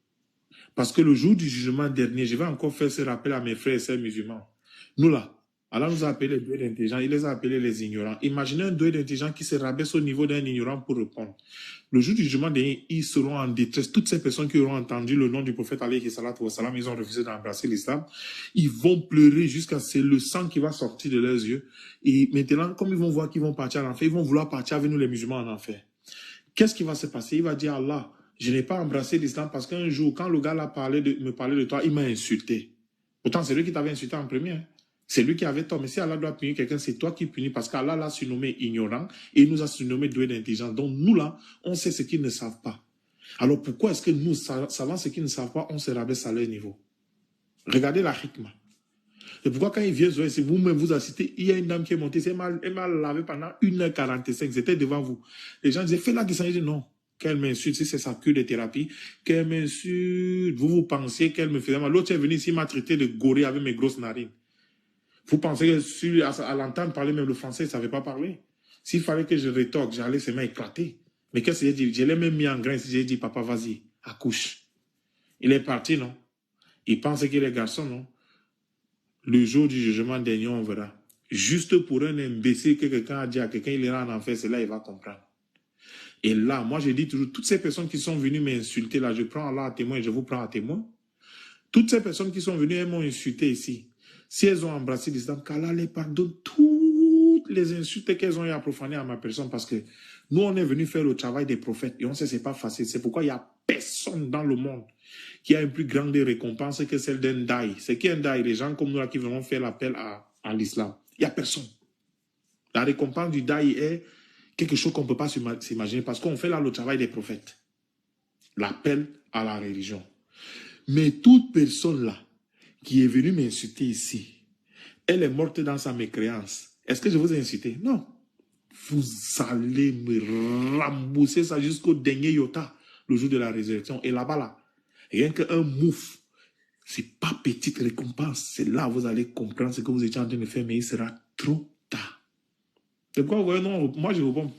Speaker 3: Parce que le jour du jugement dernier, je vais encore faire ce rappel à mes frères et sœurs musulmans. Nous là, Allah nous a appelés les doués d'intelligents, il les a appelés les ignorants. Imaginez un doué d'intelligent qui se rabaisse au niveau d'un ignorant pour répondre. Le jour du jugement dernier, ils seront en détresse. Toutes ces personnes qui auront entendu le nom du prophète alayhi salatu wa salam, ils ont refusé d'embrasser l'islam. Ils vont pleurer jusqu'à ce que le sang qui va sortir de leurs yeux. Et maintenant, comme ils vont voir qu'ils vont partir en enfer, ils vont vouloir partir avec nous les musulmans en enfer. Qu'est-ce qui va se passer? Il va dire Allah, je n'ai pas embrassé l'islam parce qu'un jour, quand le gars me parlait de toi, il m'a insulté. Pourtant, c'est lui qui t'avait insulté en premier. Hein. C'est lui qui avait tort. Mais si Allah doit punir quelqu'un, c'est toi qui punis parce qu'Allah l'a surnommé ignorant et il nous a surnommé doué d'intelligence. Donc nous là, on sait ce qu'ils ne savent pas. Alors pourquoi est-ce que nous, savant ce qu'ils ne savent pas, on se rabaisse à leur niveau? Regardez la hikmah. Et pourquoi quand il vient, si vous-même vous assistez, il y a une dame qui est montée, elle m'a lavé pendant 1h45, c'était devant vous. Les gens disaient, fais-la descendre. Je dis non. Qu'elle m'insulte, si c'est sa cure de thérapie, qu'elle m'insulte, vous pensiez qu'elle me faisait mal. L'autre est venu ici, il m'a traité de gorille avec mes grosses narines. Vous pensez que à l'entendre parler même le français, il ne savait pas parler. S'il fallait que je rétorque, j'allais ses mains éclater. Mais qu'est-ce que j'ai dit? Je l'ai même mis en grain, j'ai dit, papa, vas-y, accouche. Il est parti, non? Il pense qu'il est garçon, non? Le jour du jugement dernier, on verra. Juste pour un imbécile que quelqu'un a dit à quelqu'un, il ira en enfer, c'est là il va comprendre. Et là, moi, je dis toujours, toutes ces personnes qui sont venues m'insulter, là, je prends Allah à témoin et je vous prends à témoin. Toutes ces personnes qui sont venues, elles m'ont insulté ici. Si elles ont embrassé l'islam, qu'Allah les pardonne toutes les insultes qu'elles ont eu à profaner à ma personne, parce que nous, on est venus faire le travail des prophètes et on sait que ce n'est pas facile. C'est pourquoi il n'y a personne dans le monde qui a une plus grande récompense que celle d'un daï. C'est qui un daï? Les gens comme nous là qui vont faire l'appel à l'islam. Il n'y a personne. La récompense du daï est quelque chose qu'on ne peut pas s'imaginer parce qu'on fait là le travail des prophètes. L'appel à la religion. Mais toute personne là qui est venue m'insulter ici, elle est morte dans sa mécréance. Est-ce que je vous ai insulté? Non. Vous allez me rembourser ça jusqu'au dernier iota le jour de la résurrection. Et là-bas, là, rien qu'un mouf, c'est pas petite récompense. C'est là où vous allez comprendre ce que vous étiez en train de faire, mais il sera trop tard. C'est quoi, ouais, non, moi je réponds.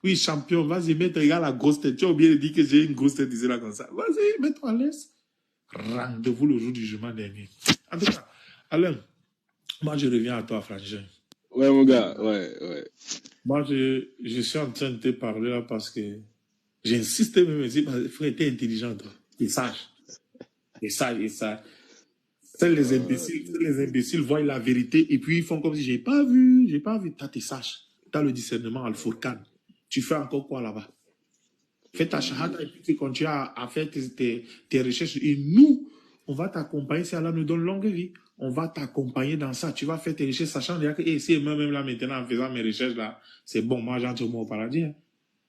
Speaker 3: Oui, champion, vas-y, mets-toi, regarde la grosse tête. Tu as oublié de dire que j'ai une grosse tête ici là comme ça. Vas-y, mets-toi à l'aise. Rendez-vous le jour du jugement dernier. En tout cas, Alain, moi je reviens à toi, Frangin.
Speaker 1: Ouais, mon gars, ouais.
Speaker 3: Moi, je suis en train de te parler là parce que j'insiste même ici parce que frère, t'es intelligent, toi. T'es sage. T'es sage. Les imbéciles voient la vérité et puis ils font comme si j'ai pas vu. T'es sage. T'as le discernement, Al-Furqan. Tu fais encore quoi là-bas? Fais ta shahada et puis tu continues à faire tes recherches. Et nous, on va t'accompagner si Allah nous donne longue vie. On va t'accompagner dans ça. Tu vas faire tes recherches sachant que si même là maintenant en faisant mes recherches là, c'est bon, moi j'entre au paradis. Hein.